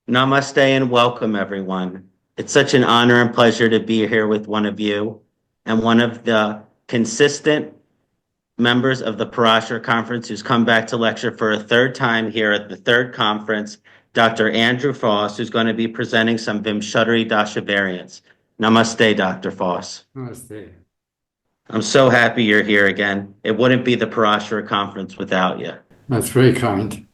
Namaste and welcome, everyone. It's such an honor and pleasure to be here with one of you and one of the consistent members of the Parashara Conference who's come back to lecture for a third time here at the third conference, Dr. Andrew Foss, who's going to be presenting some Vimśottarī Daśā variants. Namaste, Dr. Foss. Namaste. I'm so happy you're here again. It wouldn't be the Parashara Conference without you. That's very kind.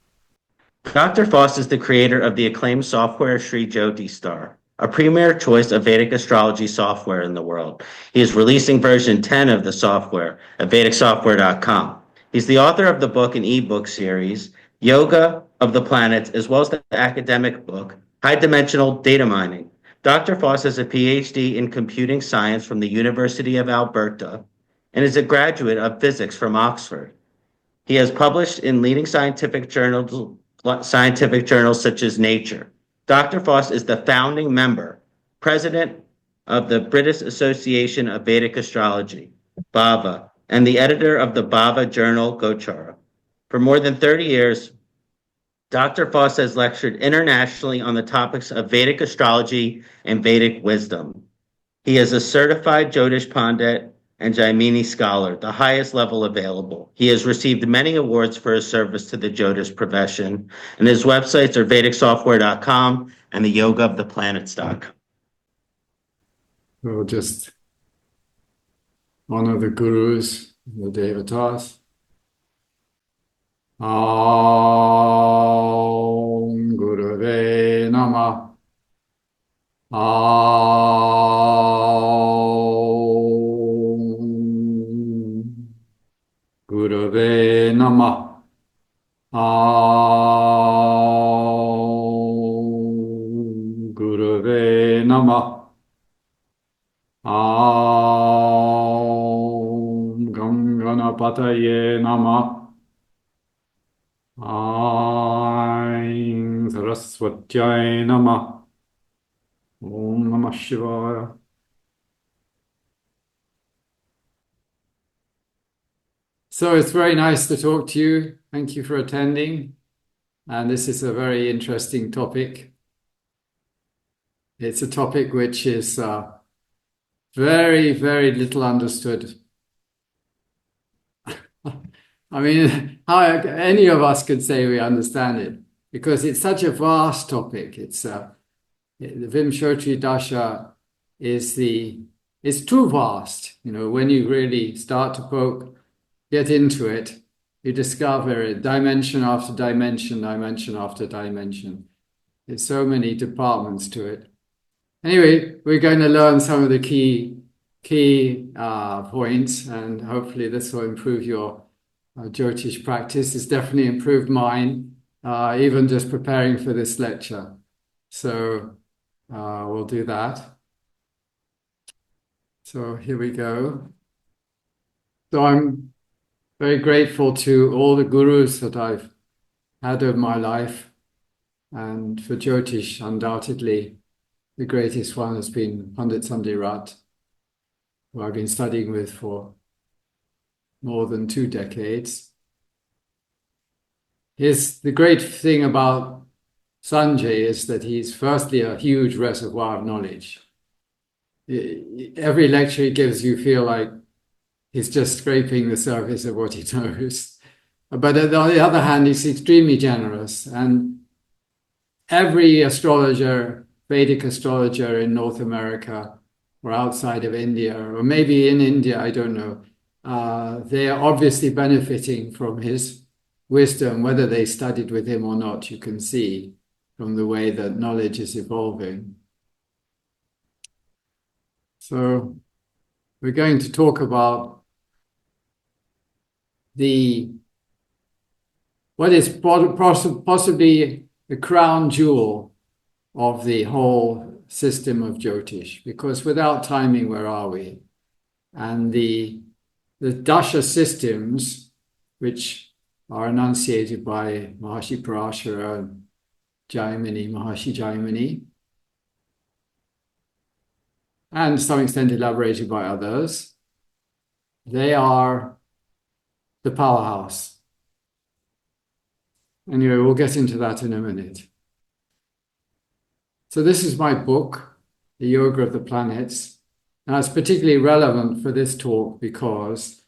Dr. Foss is the creator of the acclaimed software Shri Jyoti Star, a premier choice of Vedic astrology software in the world. He is releasing version 10 of the software at vedicsoftware.com. He's the author of the book and ebook series, Yoga of the Planets, as well as the academic book, High Dimensional Data Mining. Dr. Foss has a PhD in computing science from the University of Alberta and is a graduate of physics from Oxford. He has published in leading scientific journals such as Nature. Dr. Foss is the founding member, president of the British Association of Vedic Astrology, BAVA, and the editor of the BAVA journal Gochara. For more than 30 years, Dr. Foss has lectured internationally on the topics of Vedic astrology and Vedic wisdom. He is a certified Jyotish Pandit and Jaimini scholar, the highest level available. He has received many awards for his service to the Jyotish profession, and his websites are vedicsoftware.com and the yogaoftheplanets.com. We'll just honor the gurus, the devatas. Aum Gurave Namah. Gurave Namah. Gurave Namah. Ganganapataye Namah. Aim Saraswatyay Namah. Om Namah Shivaya. So it's very nice to talk to you. Thank you for attending. And this is a very interesting topic. It's a topic which is very, very little understood. I mean, how any of us could say we understand it, because it's such a vast topic. It's the Vimśottarī Daśā is it's too vast. You know, when you really start to get into it, you discover dimension after dimension, dimension after dimension. There's so many departments to it. Anyway, we're going to learn some of the key points, and hopefully this will improve your Jyotish practice. It's definitely improved mine, even just preparing for this lecture. So we'll do that. So here we go. So I'm very grateful to all the gurus that I've had over my life, and for Jyotish, undoubtedly, the greatest one has been Pandit Sandirat, who I've been studying with for more than 2 decades. The great thing about Sanjay is that he's firstly a huge reservoir of knowledge. Every lecture he gives, you feel like he's just scraping the surface of what he knows. But on the other hand, he's extremely generous. And every astrologer, Vedic astrologer in North America or outside of India, or maybe in India, I don't know, they are obviously benefiting from his wisdom, whether they studied with him or not. You can see from the way that knowledge is evolving. So we're going to talk about what is possibly the crown jewel of the whole system of Jyotish, because without timing, where are we? And the Dasha systems, which are enunciated by Maharishi Parashara and Maharishi Jaimini, and to some extent elaborated by others, they are the powerhouse. Anyway, we'll get into that in a minute. So this is my book, The Yoga of the Planets. Now it's particularly relevant for this talk because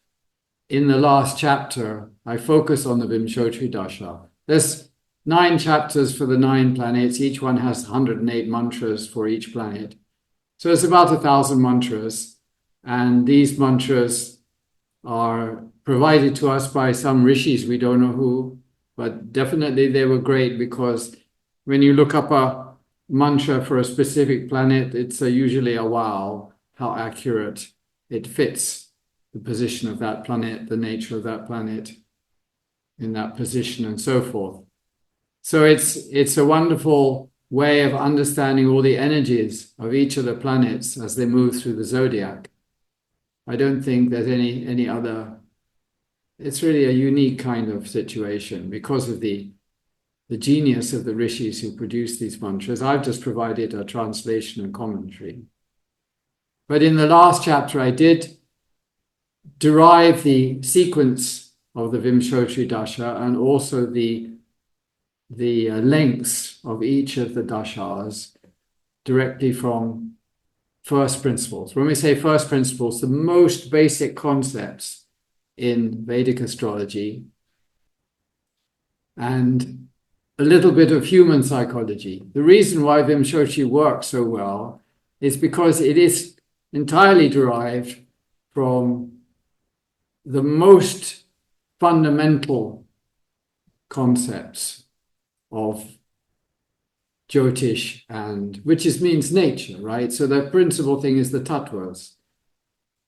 in the last chapter, I focus on the Vimśottarī Daśā. There's 9 chapters for the 9 planets. Each one has 108 mantras for each planet. So it's about 1,000 mantras. And these mantras are provided to us by some rishis, we don't know who, but definitely they were great because when you look up a mantra for a specific planet, it's usually a wow, how accurate it fits the position of that planet, the nature of that planet in that position and so forth. So it's a wonderful way of understanding all the energies of each of the planets as they move through the zodiac. I don't think there's any other. It's really a unique kind of situation because of the genius of the rishis who produced these mantras. I've just provided a translation and commentary. But in the last chapter, I did derive the sequence of the Vimśottarī Daśā and also the lengths of each of the dashas directly from first principles. When we say first principles, the most basic concepts in Vedic astrology and a little bit of human psychology. The reason why Vimśottarī works so well is because it is entirely derived from the most fundamental concepts of Jyotish, and which means nature, right? So the principal thing is the tattvas.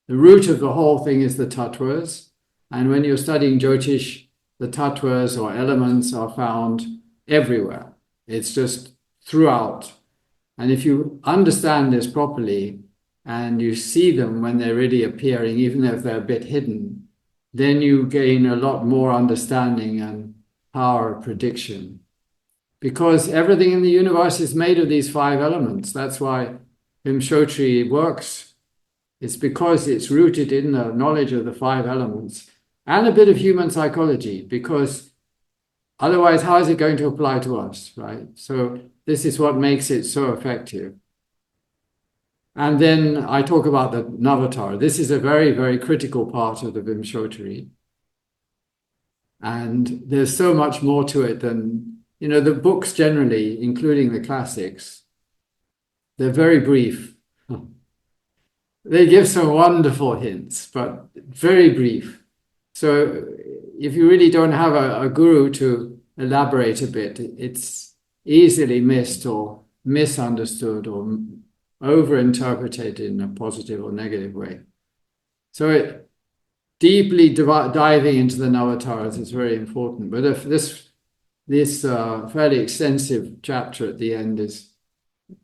The root of the whole thing is the tattvas. And when you're studying Jyotish, the tattvas or elements are found everywhere. It's just throughout. And if you understand this properly and you see them when they're really appearing, even if they're a bit hidden, then you gain a lot more understanding and power of prediction. Because everything in the universe is made of these 5 elements. That's why Vimśottarī works. It's because it's rooted in the knowledge of the 5 elements and a bit of human psychology, because otherwise, how is it going to apply to us, right? So this is what makes it so effective. And then I talk about the Navatara. This is a very, very critical part of the Vimśottarī. And there's so much more to it than, the books generally, including the classics, they're very brief. They give some wonderful hints, but very brief. So if you really don't have a guru to elaborate a bit, it's easily missed or misunderstood or overinterpreted in a positive or negative way. So deeply diving into the Navataras is very important. But if this fairly extensive chapter at the end is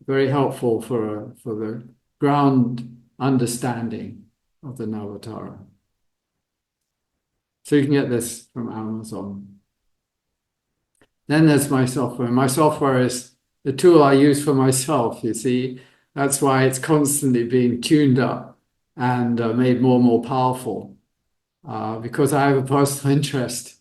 very helpful for the ground understanding of the Navatara. So you can get this from Amazon. Then there's my software. My software is the tool I use for myself, you see. That's why it's constantly being tuned up and made more and more powerful because I have a personal interest.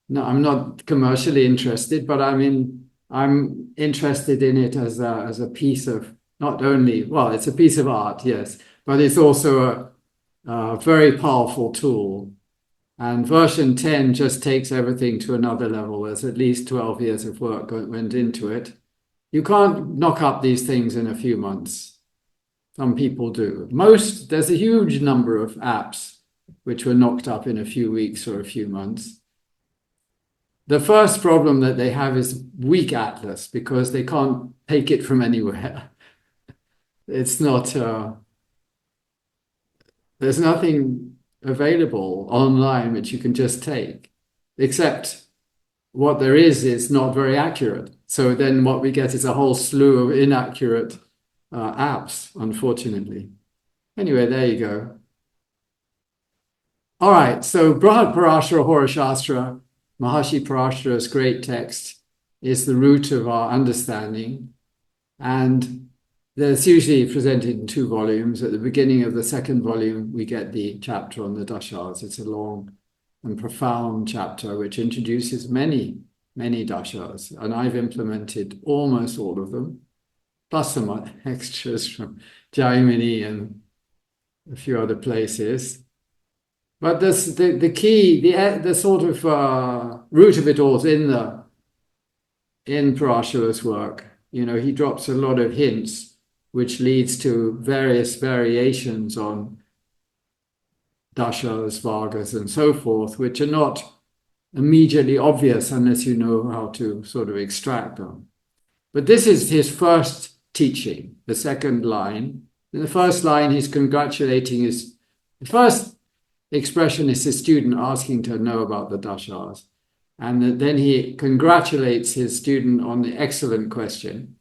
No, I'm not commercially interested, but I'm interested in it as a piece of not only, well, it's a piece of art, yes, but it's also a very powerful tool. And version 10 just takes everything to another level. There's at least 12 years of work went into it. You can't knock up these things in a few months. Some people do. There's a huge number of apps which were knocked up in a few weeks or a few months. The first problem that they have is weak atlas because they can't take it from anywhere. It's not, there's nothing available online which you can just take, except what there is not very accurate. So then what we get is a whole slew of inaccurate apps, unfortunately. Anyway, there you go. All right, so Brihad Parashara Hora Shastra, Maharishi Parashara's great text, is the root of our understanding. And it's usually presented in 2 volumes. At the beginning of the 2nd volume, we get the chapter on the Dashas. It's a long and profound chapter which introduces many, many Dashas. And I've implemented almost all of them. plus some extras from Germany and a few other places. But this, the key, the sort of root of it all is in Parashara's work. You know, he drops a lot of hints, which leads to various variations on Dashas, Vargas, and so forth, which are not immediately obvious unless you know how to sort of extract them. But this is his first teaching, the second line. In the first line, he's congratulating the first expression is his student asking to know about the Dashas. And then he congratulates his student on the excellent question.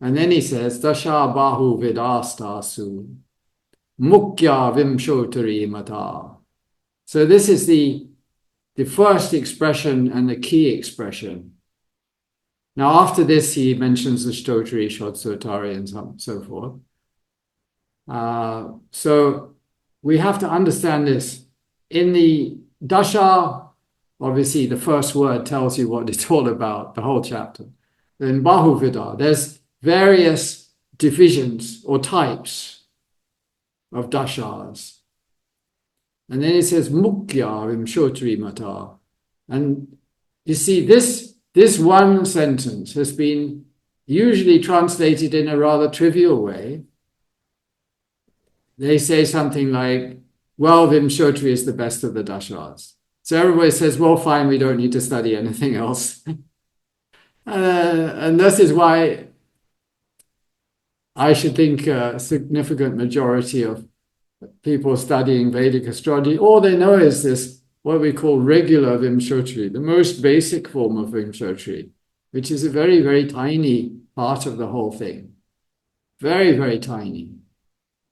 And then he says, Dasha bahu vidastasu, mukya Vimshottari mata. So this is the first expression and the key expression. Now, after this, he mentions the Stotri, Vimshottari, and so forth. So we have to understand this. In the Dasha, obviously, the first word tells you what it's all about, the whole chapter. Then Bahuvida, there's various divisions or types of Dashas. And then it says Mukya Vimshottari mata. And you see, this one sentence has been usually translated in a rather trivial way. They say something like, well, Vimshottari is the best of the Dashas. So everybody says, well, fine, we don't need to study anything else. And this is why I should think a significant majority of people studying Vedic astrology, all they know is this, what we call regular Vimshottari, the most basic form of Vimshottari, which is a very, very tiny part of the whole thing. Very, very tiny.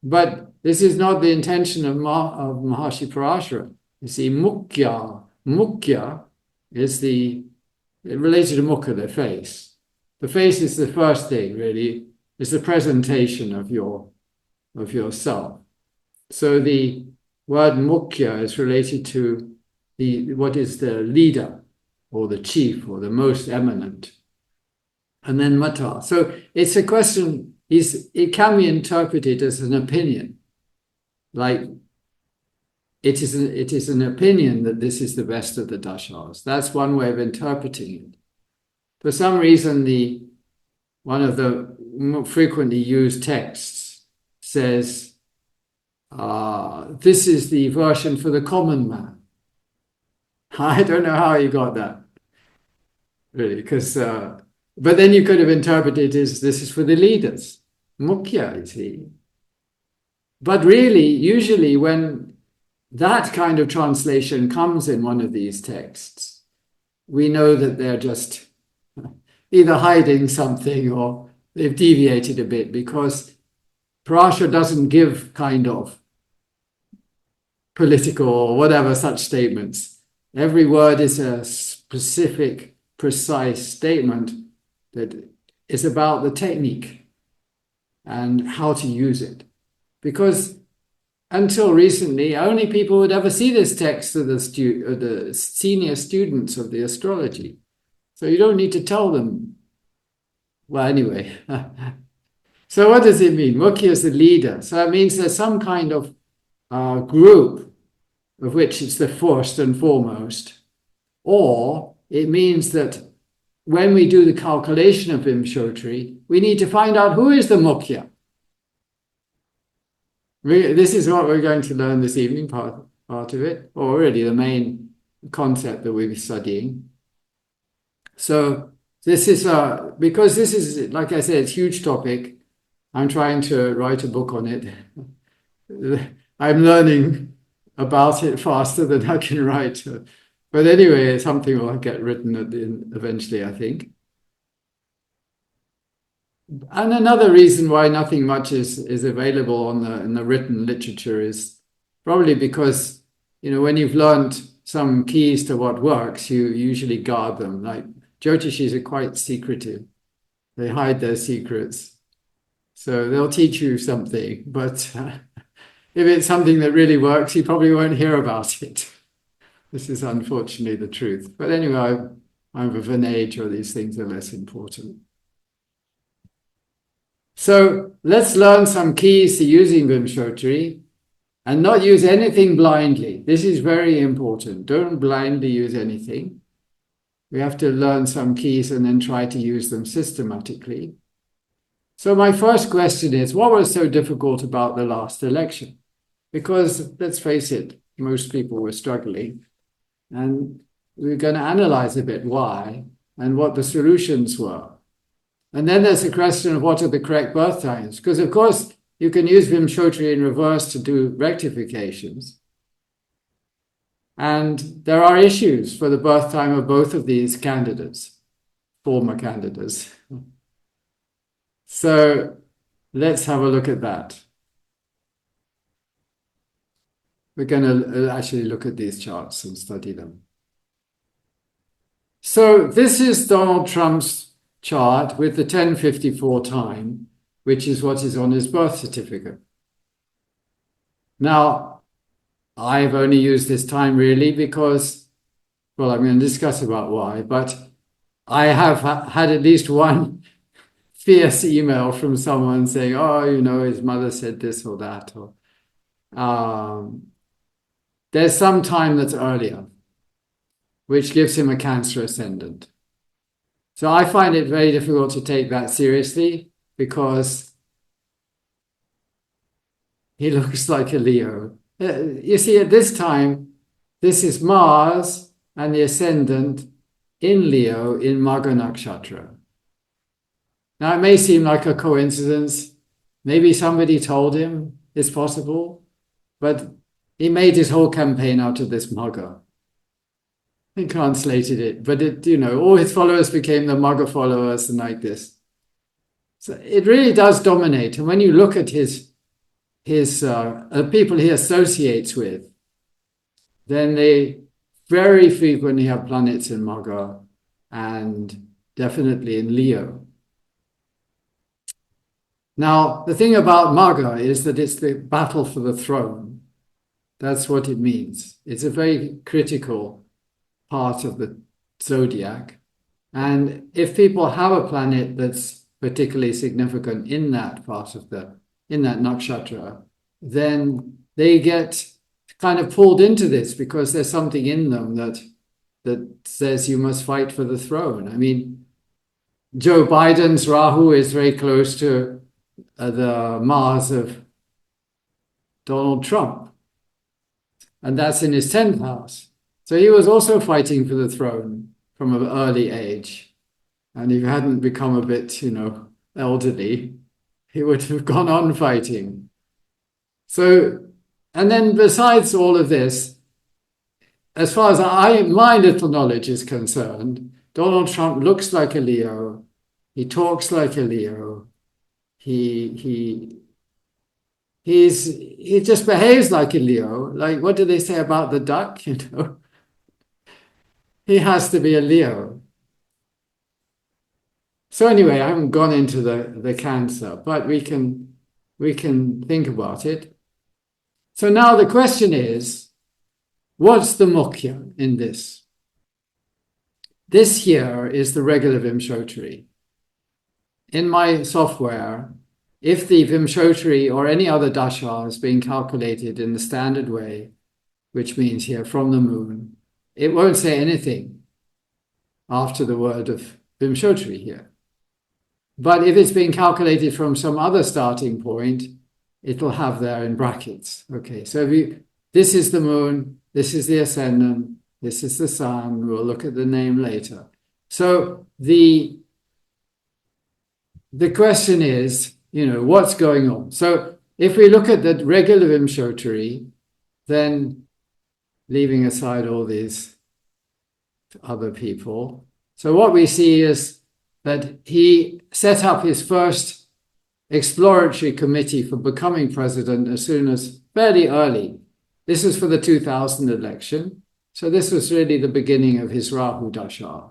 But this is not the intention of Maharishi Parashara. You see, mukya is related to mukha, the face. The face is the first thing, really, is the presentation of yourself. So the word mukya is related to what is the leader or the chief or the most eminent. And then mata. So it's a question, it can be interpreted as an opinion. Like it is an opinion that this is the best of the Dashas. That's one way of interpreting it. For some reason, one of the more frequently used texts says, this is the version for the common man. I don't know how he got that, really, but then you could have interpreted it as this is for the leaders. Mukya, you see. But really, usually when that kind of translation comes in one of these texts, we know that they're just either hiding something or they've deviated a bit, because Parashara doesn't give kind of political or whatever such statements. Every word is a specific, precise statement that is about the technique and how to use it. Because until recently, only people would ever see this text are the senior students of the astrology. So you don't need to tell them. Well, anyway. So what does it mean? Mukya is the leader. So it means there's some kind of group of which it's the first and foremost. Or it means that when we do the calculation of Vimshottari, we need to find out who is the Mukya. This is what we're going to learn this evening, part of it, or really the main concept that we'll be studying. So this is, because this is, like I said, it's a huge topic. I'm trying to write a book on it. I'm learning about it faster than I can write. But anyway, something will get written eventually, I think. And another reason why nothing much is available in the written literature is probably because, when you've learned some keys to what works, you usually guard them. Like Jyotishis are quite secretive. They hide their secrets. So they'll teach you something, but if it's something that really works, you probably won't hear about it. This is unfortunately the truth. But anyway, I'm of an age where these things are less important. So let's learn some keys to using Vimshottari and not use anything blindly. This is very important. Don't blindly use anything. We have to learn some keys and then try to use them systematically. So my first question is, what was so difficult about the last election? Because let's face it, most people were struggling. And we're going to analyze a bit why and what the solutions were. And then there's the question of what are the correct birth times? Because of course, you can use Vimshottari in reverse to do rectifications. And there are issues for the birth time of both of these candidates, former candidates. So let's have a look at that. We're going to actually look at these charts and study them. So this is Donald Trump's chart with the 1054 time, which is what is on his birth certificate. Now, I've only used this time really because, well, I'm going to discuss about why, but I have had at least one fierce email from someone saying, oh, you know, his mother said this or that, or there's some time that's earlier, which gives him a Cancer ascendant. So I find it very difficult to take that seriously because he looks like a Leo. You see, at this time, this is Mars and the ascendant in Leo in Magha Nakshatra. Now, it may seem like a coincidence. Maybe somebody told him it's possible, but he made his whole campaign out of this Magha. He translated it, but it, you know, all his followers became the Magha followers and like this. So it really does dominate. And when you look at his people he associates with, then they very frequently have planets in Magha and definitely in Leo. Now, the thing about Magha is that it's the battle for the throne. That's what it means. It's a very critical part of the zodiac. And if people have a planet that's particularly significant in that part of in that nakshatra, then they get kind of pulled into this because there's something in them that says you must fight for the throne. I mean, Joe Biden's Rahu is very close to the Mars of Donald Trump, and that's in his 10th house. So he was also fighting for the throne from an early age. And if he hadn't become a bit, you know, elderly, he would have gone on fighting. So, and then besides all of this, as far as my little knowledge is concerned, Donald Trump looks like a Leo. He talks like a Leo. He just behaves like a Leo. Like, what do they say about the duck, you know? He has to be a Leo. So anyway, I haven't gone into the Cancer, but we can think about it. So now the question is, what's the Mukhya in this? This here is the regular Vimshottari. In my software, if the Vimshottari or any other Dasha is being calculated in the standard way, which means here from the moon, it won't say anything after the word of Vimshottari here. But if it's being calculated from some other starting point, it'll have there in brackets. Okay, so this is the moon, this is the ascendant, this is the sun. We'll look at the name later. So the question is, you know, what's going on? So if we look at the regular Vimshottari, then leaving aside all these other people. So what we see is that he set up his first exploratory committee for becoming president as soon as fairly early. This was for the 2000 election. So this was really the beginning of his Rahu Dasha.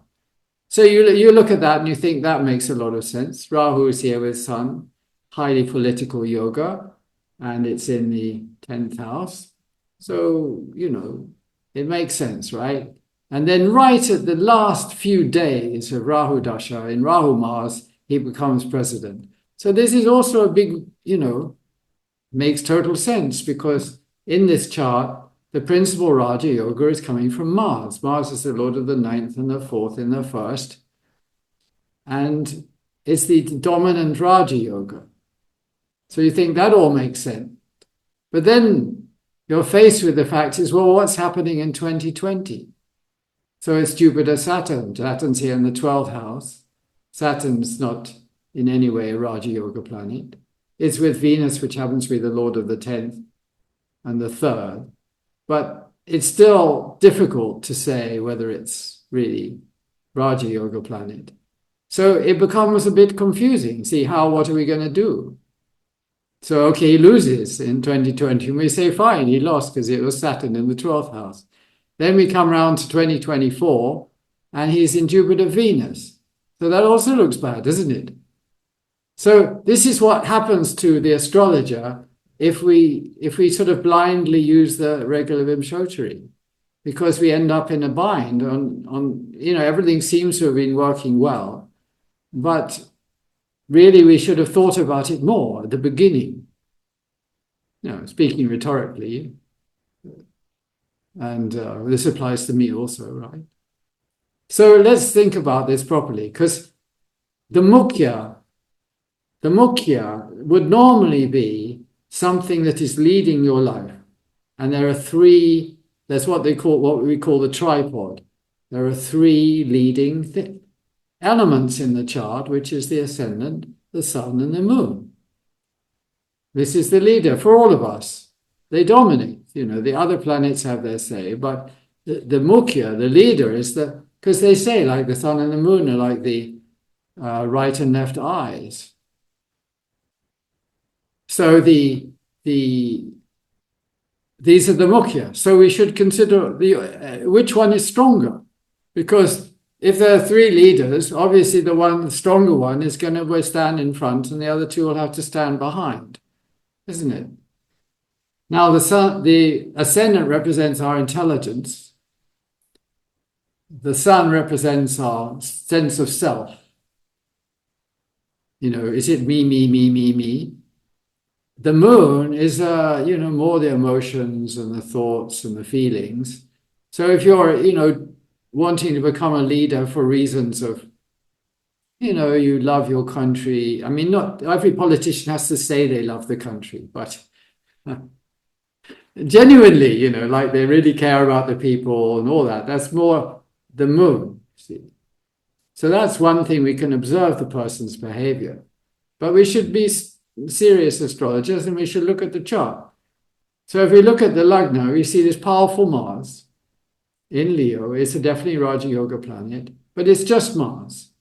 So you look at that and you think that makes a lot of sense. Rahu is here with Sun, highly political yoga, and it's in the 10th house. So, you know, it makes sense, right? And then right at the last few days of Rahu Dasha, in Rahu Mars, he becomes president. So this is also a big, makes total sense, because in this chart, the principal Raja Yoga is coming from Mars. Mars is the lord of the ninth and the fourth in the first. And it's the dominant Raja Yoga. So you think that all makes sense. But then you're faced with the fact is, well, what's happening in 2020? So it's Jupiter, Saturn. Saturn's here in the 12th house. Saturn's not in any way a Raja Yoga planet. It's with Venus, which happens to be the lord of the 10th and the 3rd. But it's still difficult to say whether it's really Raja Yoga planet. So it becomes a bit confusing. See, what are we going to do? So, okay, he loses in 2020. And we say, fine, he lost because it was Saturn in the 12th house. Then we come around to 2024 and he's in Jupiter, Venus. So that also looks bad, doesn't it? So this is what happens to the astrologer if we sort of blindly use the regular Vimshottari, because we end up in a bind on everything seems to have been working well, but really we should have thought about it more at the beginning. Speaking rhetorically, and this applies to me also, right? So let's think about this properly, because the mukhya would normally be something that is leading your life. And there are three, that's what we call the tripod. There are three leading elements in the chart, which is the ascendant, the sun, and the moon. This is the leader for all of us. They dominate. The other planets have their say, but the mukhya, the leader, is because they say like the sun and the moon are like the right and left eyes. So these are the mukhya. So we should consider which one is stronger, because if there are three leaders, obviously the stronger one is going to stand in front, and the other two will have to stand behind, isn't it? Now the ascendant represents our intelligence. The sun represents our sense of self. Is it me, me, me, me, me? The moon is, more the emotions and the thoughts and the feelings. So if you're, wanting to become a leader for reasons of, you love your country. I mean, not every politician has to say they love the country, but genuinely, like they really care about the people and all that. That's more the moon, see. So that's one thing we can observe the person's behavior. But we should be serious astrologers, and we should look at the chart. So if we look at the Lagna, we see this powerful Mars in Leo. It's a definitely Raja Yoga planet, but it's just Mars.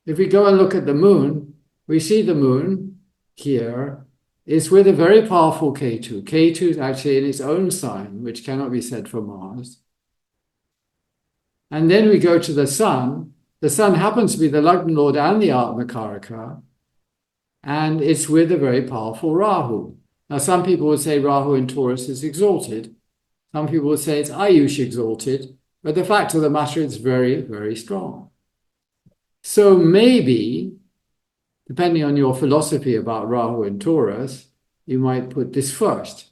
If we go and look at the moon, we see the moon here is with a very powerful Ketu. Ketu is actually in its own sign, which cannot be said for Mars. And then we go to the sun. The sun happens to be the Lagna Lord and the Atmakaraka, and it's with a very powerful Rahu. Now, some people would say Rahu in Taurus is exalted. Some people would say it's Ayush exalted, but the fact of the matter is very, very strong. So maybe, depending on your philosophy about Rahu and Taurus, you might put this first.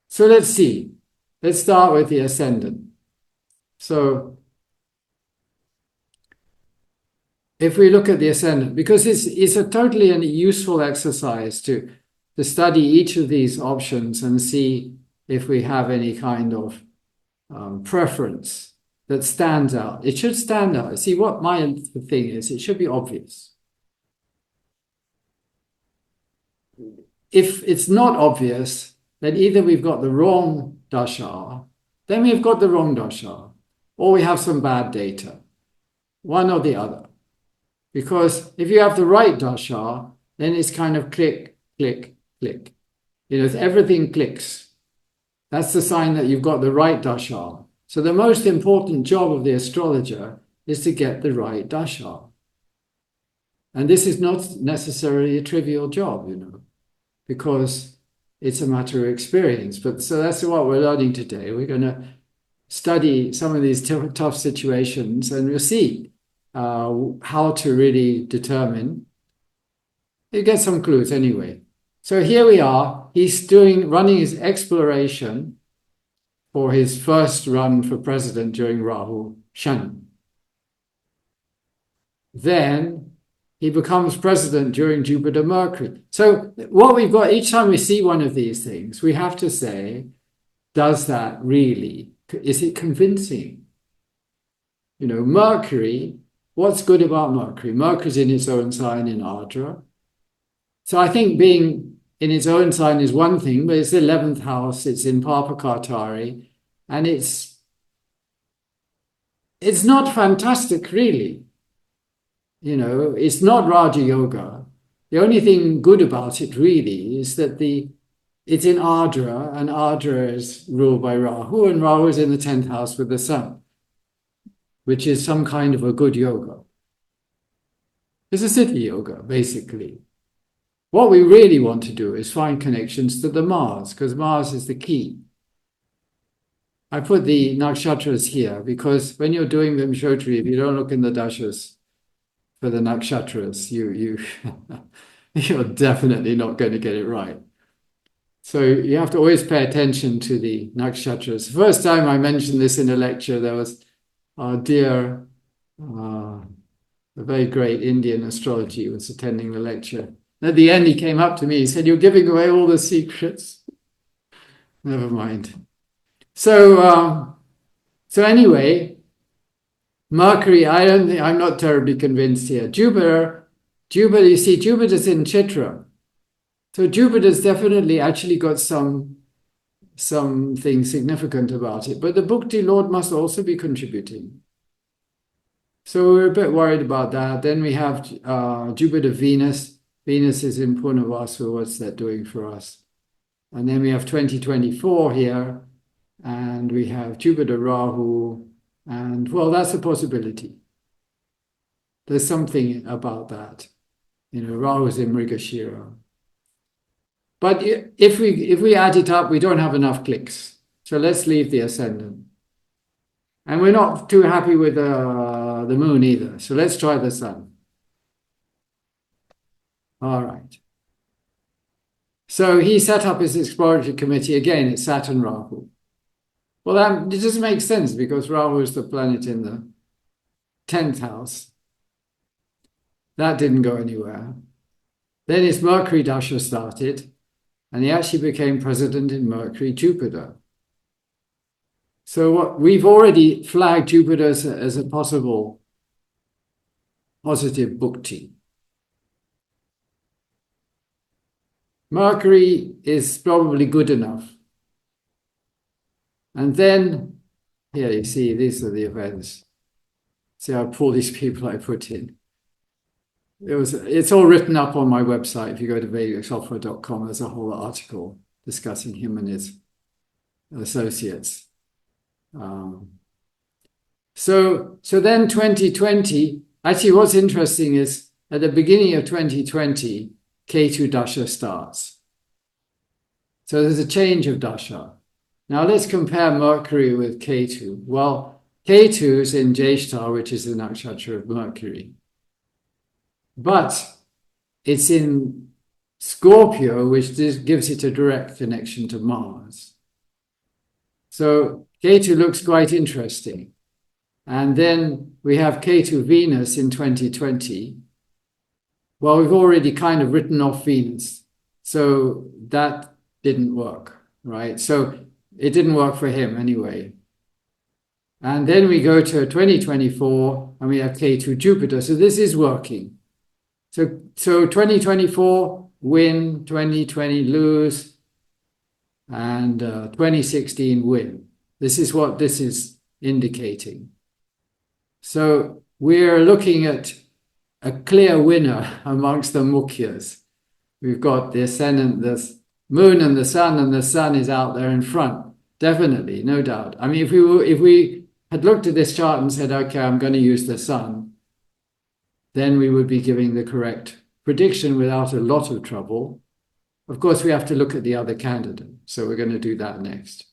So let's see. Let's start with the ascendant. So if we look at the ascendant, because it's a totally useful exercise to study each of these options and see if we have any kind of preference that stands out. It should stand out. See, what my thing is, it should be obvious. If it's not obvious, then either we've got the wrong dasha, then we've got the wrong dasha, or we have some bad data, one or the other. Because if you have the right dasha, then it's kind of click, click, click. Everything clicks. That's the sign that you've got the right dasha. So the most important job of the astrologer is to get the right dasha. And this is not necessarily a trivial job, because it's a matter of experience. But so that's what we're learning today. We're going to study some of these tough situations, and we'll see how to really determine You get some clues anyway. So here we are. He's running his exploration for his first run for president during Rahu Shani. Then he becomes president during Jupiter Mercury. So what we've got, each time we see one of these things, we have to say, does that really, is it convincing? You know, Mercury, what's good about Mercury? Mercury's in its own sign in Ardra. So I think being in its own sign is one thing, but it's the 11th house, it's in Papakatari, and it's not fantastic, really. You know, it's not Raja Yoga. The only thing good about it, really, is that it's in Ardra, and Ardra is ruled by Rahu, and Rahu is in the 10th house with the sun, which is some kind of a good yoga. It's a Siddhi yoga, basically. What we really want to do is find connections to the Mars, because Mars is the key. I put the nakshatras here because when you're doing Vimshottari, if you don't look in the Dashas for the nakshatras, you're definitely not going to get it right. So you have to always pay attention to the nakshatras. The first time I mentioned this in a lecture, there was our dear, a very great Indian astrology was attending the lecture. At the end, he came up to me, he said, "You're giving away all the secrets." Never mind. So anyway, Mercury, I'm not terribly convinced here. Jupiter, you see, Jupiter's in Chitra. So Jupiter's definitely actually got something significant about it. But the Bhukti Lord must also be contributing. So we're a bit worried about that. Then we have Jupiter, Venus. Venus is in Purnavasa. What's that doing for us? And then we have 2024 here. And we have Jupiter, Rahu. And, well, that's a possibility. There's something about that. You know, Rahu is in Mrigashira. But if we add it up, we don't have enough clicks. So let's leave the ascendant. And we're not too happy with the moon either. So let's try the sun. All right. So he set up his exploratory committee. Again, it's Saturn Rahu. Well, it doesn't make sense because Rahu is the planet in the 10th house. That didn't go anywhere. Then his Mercury Dasha started, and he actually became president in Mercury Jupiter. So we've already flagged Jupiter as a possible positive bhukti. Mercury is probably good enough. And then, here you see, these are the events. See how all these people I put in. It's all written up on my website. If you go to vedicsoftware.com, there's a whole article discussing him and his associates. So then 2020, actually what's interesting is at the beginning of 2020, Ketu Dasha starts. So there's a change of Dasha. Now let's compare Mercury with Ketu. Well, Ketu is in Jyeshta, which is the nakshatra of Mercury. But it's in Scorpio, which gives it a direct connection to Mars. So Ketu looks quite interesting. And then we have Ketu Venus in 2020. Well, we've already kind of written off Venus. So that didn't work, right? So it didn't work for him anyway. And then we go to 2024 and we have Ketu Jupiter. So this is working. So 2024 win, 2020 lose, and 2016 win. This is what this is indicating. So we're looking at a clear winner amongst the Mukhyas. We've got the ascendant, the moon and the sun is out there in front. Definitely, no doubt. I mean, if we had looked at this chart and said, okay, I'm going to use the sun, then we would be giving the correct prediction without a lot of trouble. Of course, we have to look at the other candidate. So we're going to do that next.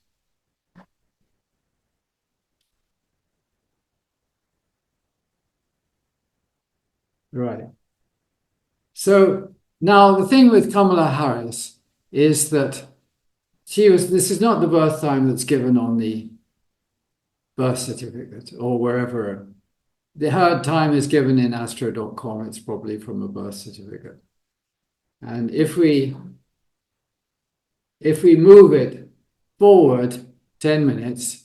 Right. So Now, the thing with Kamala Harris is that this is not the birth time that's given on the birth certificate or wherever. Her time is given in astro.com. It's probably from a birth certificate. And if we move it forward 10 minutes,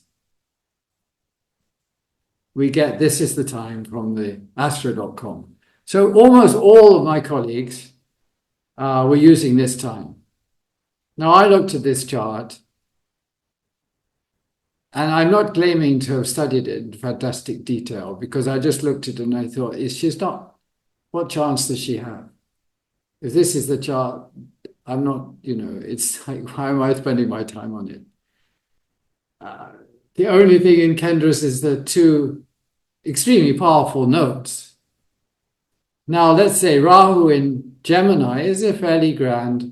we get this is the time from the astro.com. So almost all of my colleagues were using this time. Now I looked at this chart, and I'm not claiming to have studied it in fantastic detail, because I just looked at it and I thought, what chance does she have? If this is the chart, I'm not, it's like, why am I spending my time on it? The only thing in Kendra's is the two extremely powerful nodes. Now, let's say Rahu in Gemini is a fairly grand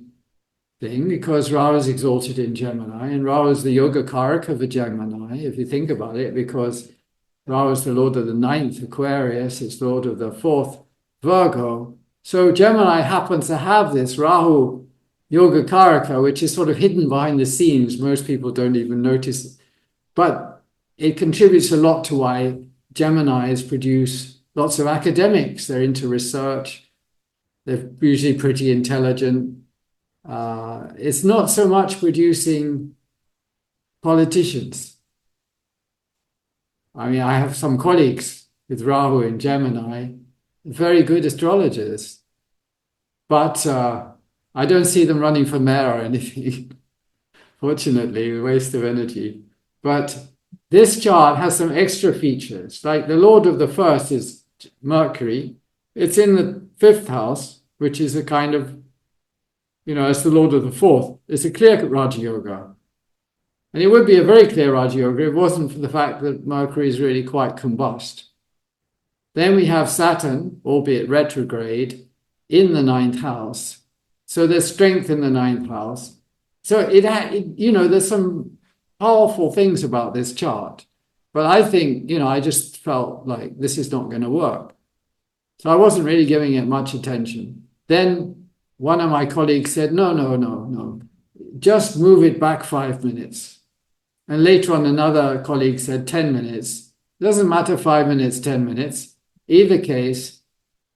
thing, because Rahu is exalted in Gemini, and Rahu is the yoga karaka of a Gemini, if you think about it, because Rahu is the lord of the 9th Aquarius, it's the lord of the 4th Virgo. So Gemini happens to have this Rahu yoga karaka, which is sort of hidden behind the scenes. Most people don't even notice it. But it contributes a lot to why Geminis produce lots of academics. They're into research. They're usually pretty intelligent. It's not so much producing politicians. I mean, I have some colleagues with Rahu in Gemini, very good astrologers, but I don't see them running for mayor or anything. Fortunately, a waste of energy. But this chart has some extra features, like the lord of the first is Mercury. It's in the 5th house, which is a kind of, as the lord of the 4th. It's a clear Raja Yoga. And it would be a very clear Raja Yoga if it wasn't for the fact that Mercury is really quite combust. Then we have Saturn, albeit retrograde, in the 9th house. So there's strength in the 9th house. So there's some powerful things about this chart. But I think, I just felt like this is not going to work. So I wasn't really giving it much attention. Then one of my colleagues said, no, just move it back 5 minutes. And later on, another colleague said 10 minutes. It doesn't matter 5 minutes, 10 minutes. Either case,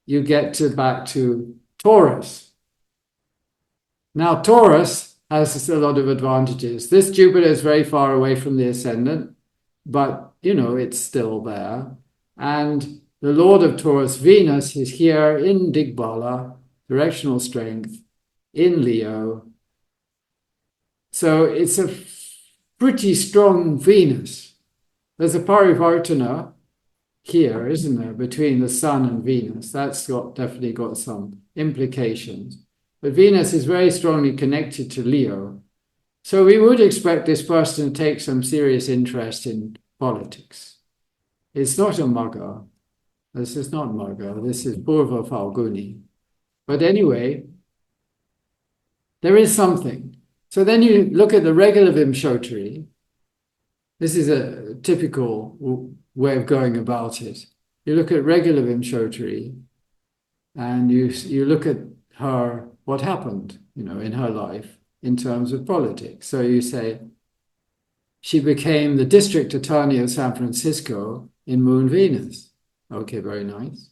you get back to Taurus. Now, Taurus has a lot of advantages. This Jupiter is very far away from the ascendant, but, it's still there. And the Lord of Taurus, Venus, is here in Digbala, directional strength, in Leo. So it's a pretty strong Venus. There's a Parivartana here, isn't there, between the Sun and Venus. That's definitely got some implications. But Venus is very strongly connected to Leo. So we would expect this person to take some serious interest in politics. It's not a Magga. This is not Magga. This is Purva Falguni. But anyway, there is something. So then you look at the regular Vimshottari. This is a typical way of going about it. You look at regular Vimshottari, and you look at her, what happened, in her life in terms of politics. So you say, she became the district attorney of San Francisco in Moon Venus. Okay, very nice.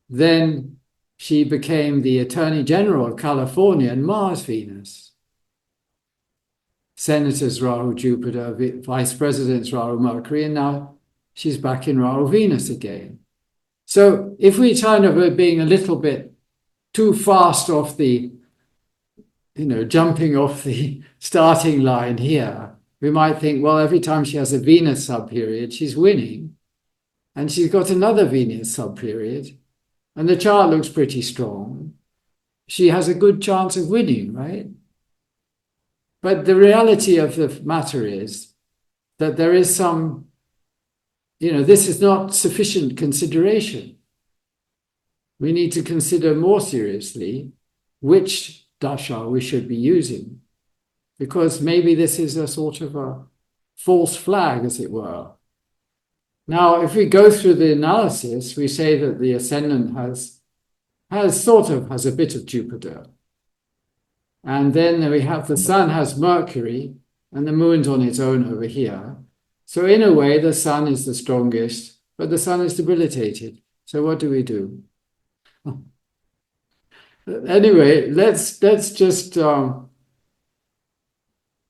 Then she became the attorney general of California in Mars Venus. Senators Rahu Jupiter, vice presidents Rahu Mercury, and now she's back in Rahu Venus again. So if we kind of being a little bit too fast off the, jumping off the starting line here, we might think, well, every time she has a Venus subperiod, she's winning. And she's got another Venus subperiod, and the chart looks pretty strong. She has a good chance of winning, right? But the reality of the matter is that there is some, this is not sufficient consideration. We need to consider more seriously which dasha we should be using, because maybe this is a sort of a false flag, as it were. Now, if we go through the analysis, we say that the ascendant has has a bit of Jupiter. And then we have the sun has Mercury and the moon's on its own over here. So in a way, the sun is the strongest, but the sun is debilitated. So what do we do? Anyway, let's just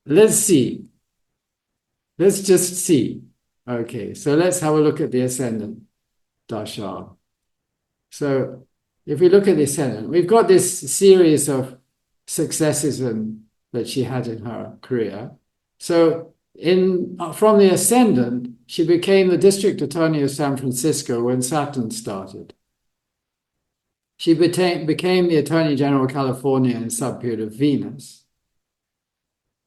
let's see. Let's just see. Okay, so let's have a look at the ascendant Dasha. So if we look at the ascendant, we've got this series of successes that she had in her career. So from the ascendant, she became the district attorney of San Francisco when Saturn started. She became the Attorney General of California in subperiod of Venus.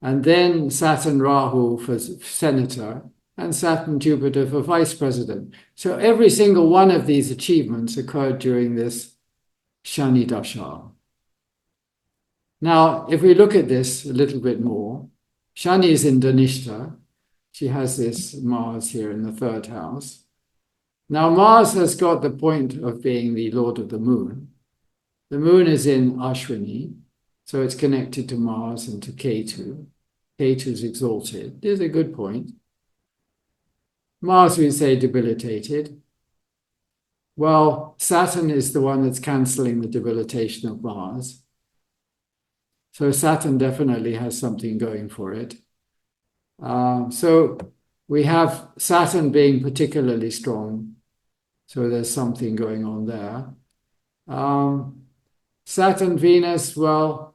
And then Saturn Rahu for senator and Saturn Jupiter for vice president. So every single one of these achievements occurred during this Shani Daśā. Now, if we look at this a little bit more, Shani is in Dhanishta. She has this Mars here in the third house. Now, Mars has got the point of being the lord of the moon. The moon is in Ashwini, so it's connected to Mars and to Ketu. Ketu's exalted. There's a good point. Mars, we say, debilitated. Well, Saturn is the one that's cancelling the debilitation of Mars. So Saturn definitely has something going for it. So we have Saturn being particularly strong. So there's something going on there. Saturn, Venus, well,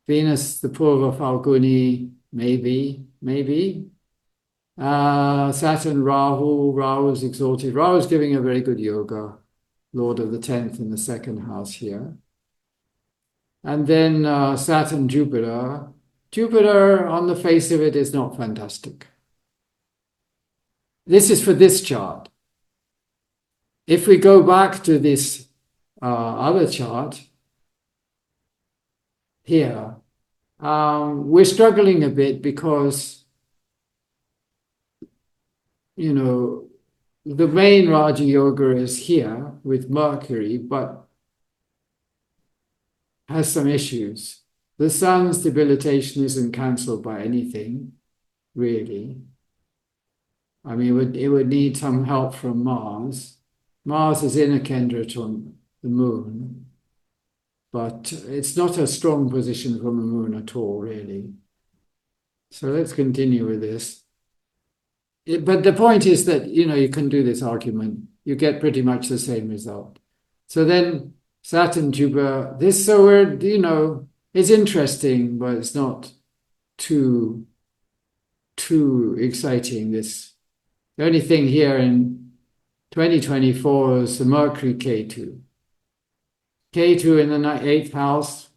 Venus, the Purva Falguni, maybe. Saturn, Rahu is exalted. Rahu is giving a very good yoga, Lord of the 10th in the second house here. And then Saturn, Jupiter. Jupiter, on the face of it, is not fantastic. This is for this chart. If we go back to this other chart here, we're struggling a bit because, you know, the main Raja Yoga is here with Mercury, but has some issues. The sun's debilitation isn't cancelled by anything, really. I mean, it would need some help from Mars. Mars is in a Kendra on the moon, but it's not a strong position from the moon at all, really. So let's continue with this. But the point is that, you know, you can do this argument. You get pretty much the same result. So then Saturn, Jupiter, so we're, you know, it's interesting, but it's not too exciting. The only thing here in 2024 is the Mercury Ketu. Ketu in the 8th house,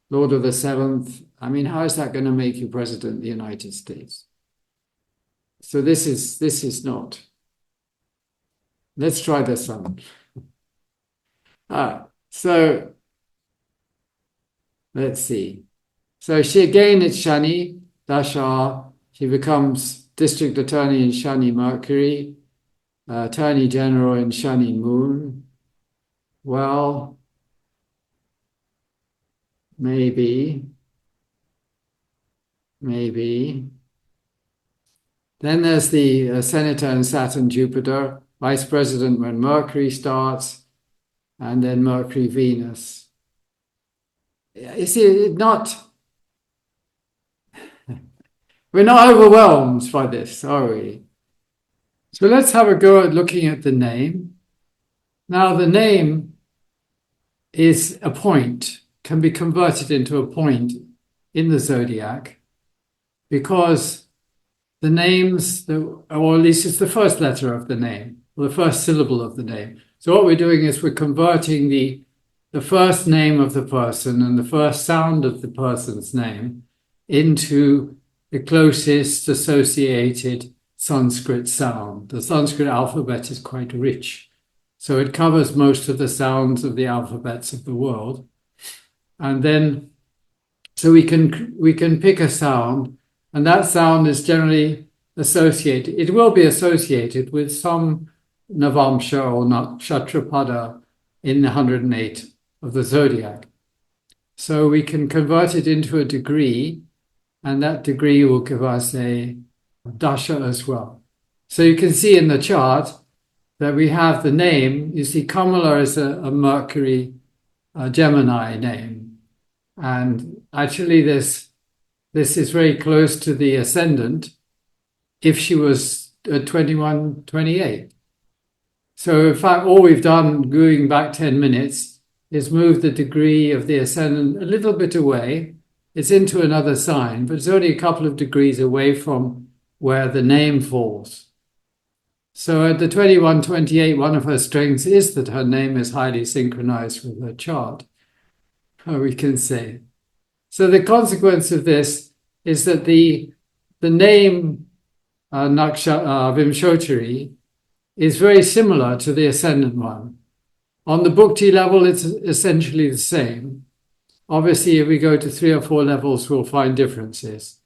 Lord of the 7th. I mean, how is that going to make you president of the United States? So this is not. Let's try the sun. So let's see. So she again, it's Shani Daśā. She becomes district attorney in Shani Mercury, attorney general in Shani Moon. Well, maybe. Then there's the senator in Saturn Jupiter, vice president when Mercury starts, and then Mercury Venus. You see, we're not overwhelmed by this, are we? So let's have a go at looking at the name. Now, the name is a point, can be converted into a point in the zodiac, because the names, or at least it's the first letter of the name, or the first syllable of the name. So what we're doing is we're converting the first name of the person and the first sound of the person's name into the closest associated Sanskrit sound. The Sanskrit alphabet is quite rich, so it covers most of the sounds of the alphabets of the world. And then, so we can pick a sound, and that sound is generally associated. It will be associated with some Navamsha or Nakshatrapada in the 108 of the zodiac. So we can convert it into a degree, and that degree will give us a Dasha as well. So you can see in the chart that we have the name. You see Kamala is a Mercury Gemini name. And actually this is very close to the ascendant if she was 21, 28. So in fact, all we've done going back 10 minutes is move the degree of the ascendant a little bit away. It's into another sign, but it's only a couple of degrees away from where the name falls. So at the 21, 28, one of her strengths is that her name is highly synchronized with her chart, we can say. So the consequence of this is that the name Vimshottari is very similar to the ascendant one. On the Bhukti level, it's essentially the same. Obviously, if we go to 3 or 4 levels, we'll find differences.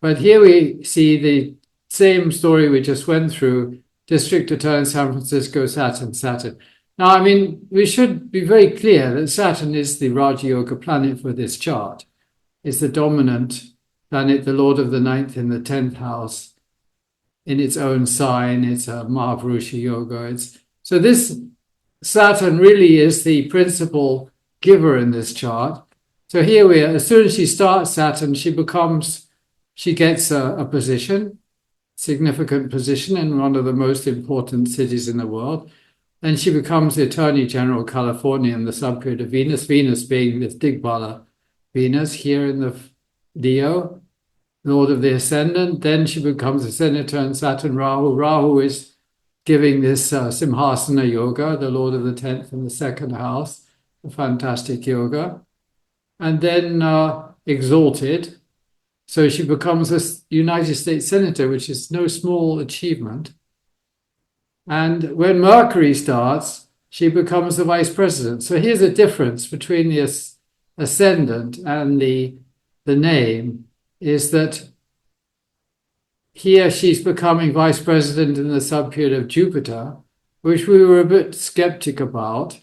But here we see the same story we just went through, district attorney San Francisco, Saturn, Saturn. Now, I mean, we should be very clear that Saturn is the Raja Yoga planet for this chart. It's the dominant planet, the Lord of the 9th in the 10th house. In its own sign, it's a Maharishi Yoga. So this Saturn really is the principal giver in this chart. So here we are. As soon as she starts Saturn, she gets a position, significant position in one of the most important cities in the world. Then she becomes the Attorney General of California in the subperiod of Venus, Venus being this Digbala Venus here in the Leo, Lord of the Ascendant. Then she becomes a senator in Saturn Rahu. Rahu is giving this Simhasana Yoga, the Lord of the 10th and the 2nd house, a fantastic yoga. And then exalted. So she becomes a United States Senator, which is no small achievement. And when Mercury starts, she becomes the Vice President. So here's a difference between the ascendant and the name, is that here she's becoming Vice President in the subperiod of Jupiter, which we were a bit skeptic about.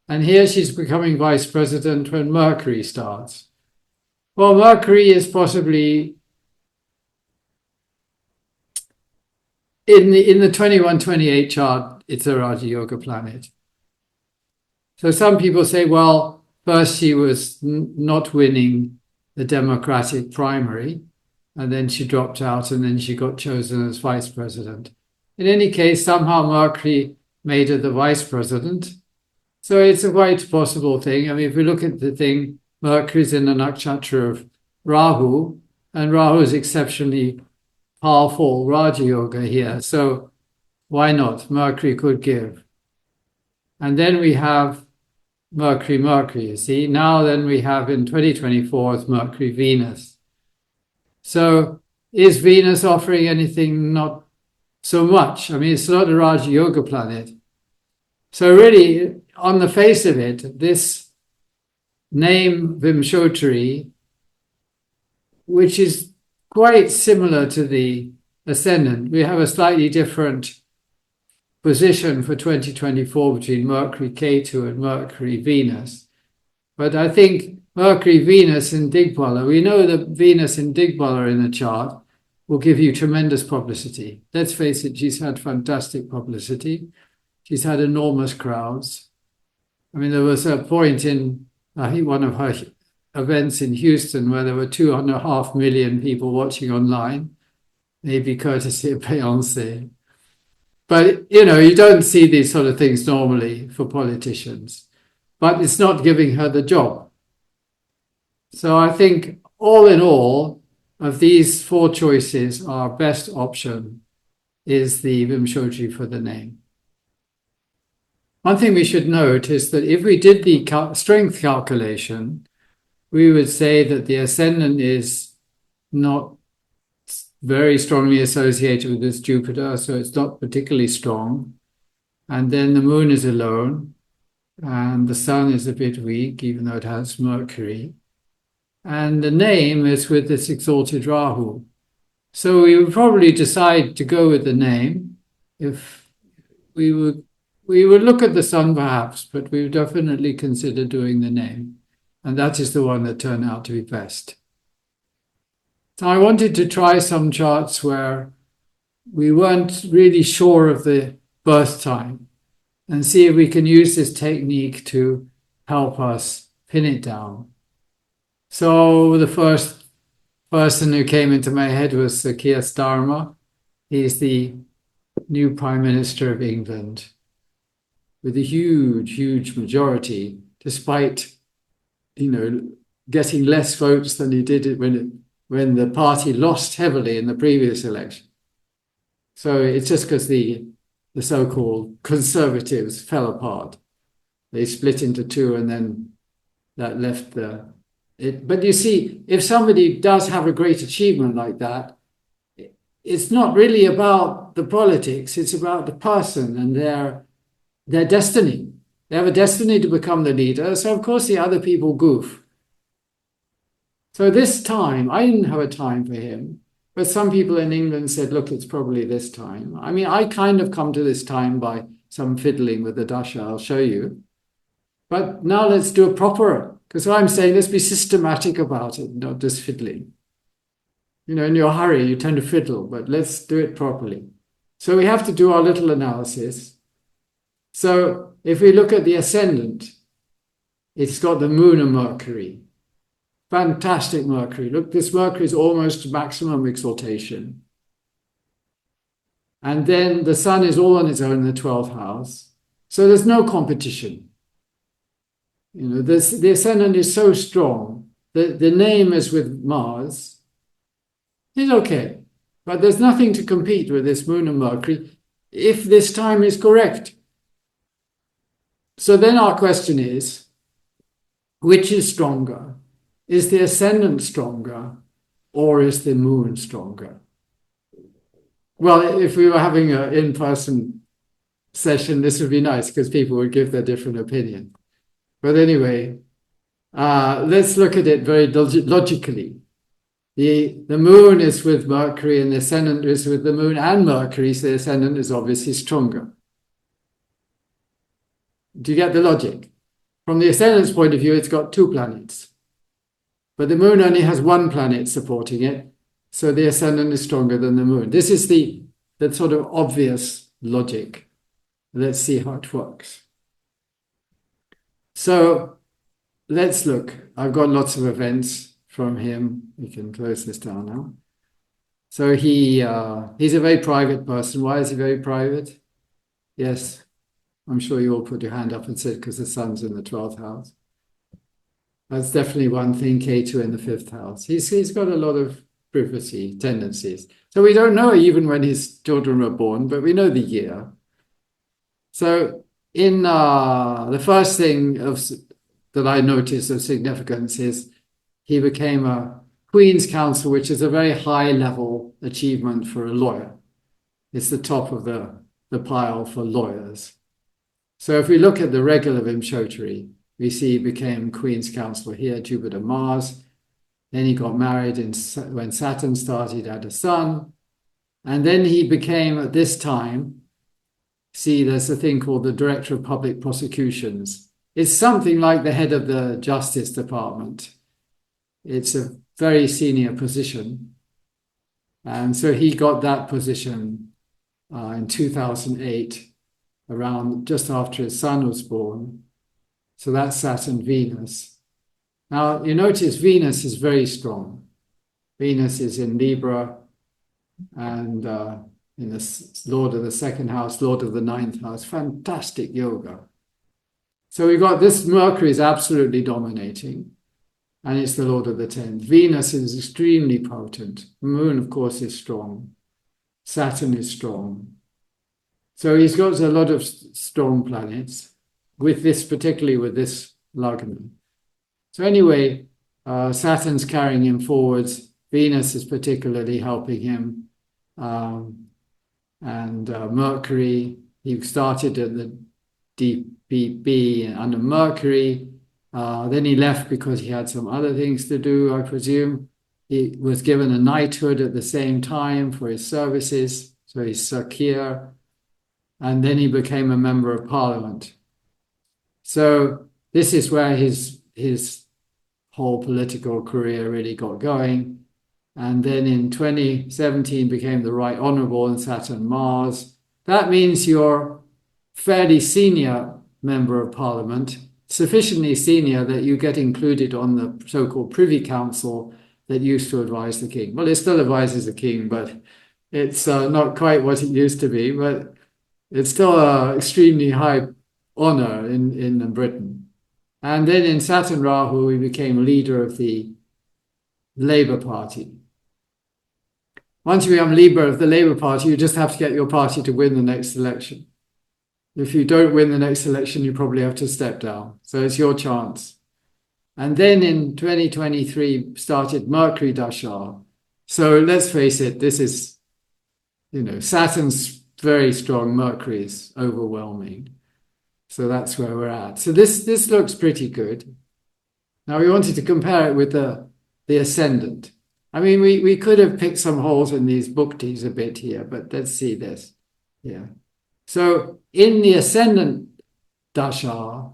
And here she's becoming Vice President when Mercury starts. Well, Mercury is possibly in the 21-28 chart, it's a Raja Yoga planet. So some people say, well, first she was not winning the Democratic primary, and then she dropped out, and then she got chosen as vice president. In any case, somehow Mercury made her the vice president. So it's a quite possible thing. I mean, if we look at the thing, Mercury's in the nakshatra of Rahu, and Rahu is exceptionally powerful Raja Yoga here. So why not? Mercury could give. And then we have Mercury, you see. Now then we have in 2024 it's Mercury, Venus. So is Venus offering anything? Not so much. I mean, it's not a Raja Yoga planet. So really, on the face of it, this name Vimshottari, which is quite similar to the ascendant, we have a slightly different position for 2024 between Mercury Ketu and Mercury Venus. But I think Mercury Venus in Digbala, we know that Venus in Digbala in the chart will give you tremendous publicity. Let's face it, she's had fantastic publicity. She's had enormous crowds. I mean, there was a point in one of her events in Houston where there were 2.5 million people watching online, maybe courtesy of Beyonce. But, you know, you don't see these sort of things normally for politicians. But it's not giving her the job. So I think all in all, of these 4 choices, our best option is the Vimshottari for the name. One thing we should note is that if we did the strength calculation, we would say that the ascendant is not very strongly associated with this Jupiter, so it's not particularly strong. And then the moon is alone, and the sun is a bit weak, even though it has Mercury. And the name is with this exalted Rahu. So we would probably decide to go with the name if we were we would look at the sun perhaps, but we would definitely consider doing the name. And that is the one that turned out to be best. So I wanted to try some charts where we weren't really sure of the birth time and see if we can use this technique to help us pin it down. So the first person who came into my head was Keir Starmer. He's the new Prime Minister of England with a huge, huge majority, despite, getting less votes than he did when the party lost heavily in the previous election. So it's just because the so-called Conservatives fell apart. They split into two, and then that left But you see, if somebody does have a great achievement like that, it's not really about the politics, it's about the person and their destiny. They have a destiny to become the leader, so of course the other people goof. So this time, I didn't have a time for him, but some people in England said, look, it's probably this time. I mean, I kind of come to this time by some fiddling with the Dasha, I'll show you. But now let's do a proper, because I'm saying let's be systematic about it, not just fiddling. In your hurry, you tend to fiddle, but let's do it properly. So we have to do our little analysis. So if we look at the ascendant, it's got the moon and Mercury. Fantastic Mercury. Look, this Mercury is almost to maximum exaltation. And then the sun is all on its own in the 12th house. So there's no competition. The ascendant is so strong that the name is with Mars. It's okay. But there's nothing to compete with this moon and Mercury if this time is correct. So then our question is, which is stronger? Is the ascendant stronger or is the moon stronger? Well, if we were having an in-person session, this would be nice because people would give their different opinion. But anyway, let's look at it very logically. The moon is with Mercury and the ascendant is with the moon and Mercury, so the ascendant is obviously stronger. Do you get the logic? From the ascendant's point of view, it's got two planets. But the moon only has one planet supporting it, so the ascendant is stronger than the moon. This is the sort of obvious logic. Let's see how it works. So let's look. I've got lots of events from him. We can close this down now. So he's a very private person. Why is he very private? Yes, I'm sure you all put your hand up and said because the sun's in the 12th house. That's definitely one thing, K2 in the 5th house. He's got a lot of privacy tendencies. So we don't know even when his children were born, but we know the year. So in the first thing that I noticed of significance is he became a Queen's Counsel, which is a very high level achievement for a lawyer. It's the top of the pile for lawyers. So if we look at the regular Vimshottari, we see he became Queen's Counselor here, Jupiter, Mars. Then he got married when Saturn started, had a son. And then he became, at this time, there's a thing called the Director of Public Prosecutions. It's something like the head of the Justice Department. It's a very senior position. And so he got that position in 2008, around just after his son was born. So that's Saturn, Venus. Now, you notice Venus is very strong. Venus is in Libra and in the Lord of the 2nd house, Lord of the 9th house. Fantastic yoga. So we've got this Mercury is absolutely dominating, and it's the Lord of the 10th. Venus is extremely potent. Moon, of course, is strong. Saturn is strong. So he's got a lot of strong planets, particularly with this Lagna. So anyway, Saturn's carrying him forwards. Venus is particularly helping him. And Mercury, he started at the DPB under Mercury. Then he left because he had some other things to do, I presume. He was given a knighthood at the same time for his services. So he's Sir Keir. and then he became a member of parliament. So this is where his whole political career really got going. And then in 2017 became the Right Honourable in Saturn Mars. That means you're fairly senior member of parliament, sufficiently senior that you get included on the so-called Privy Council that used to advise the king. Well, it still advises the king, but it's not quite what it used to be, but it's still an extremely high honor in Britain. And then in Saturn Rahu, he became leader of the Labour Party. Once you become leader of the Labour Party, you just have to get your party to win the next election. If you don't win the next election, you probably have to step down. So it's your chance. And then in 2023 started Mercury Daśā. So let's face it, this is, Saturn's very strong, Mercury is overwhelming. So that's where we're at. So this looks pretty good. Now we wanted to compare it with the ascendant. I mean, we could have picked some holes in these buktis a bit here, but let's see this. Yeah. So in the ascendant Dasha,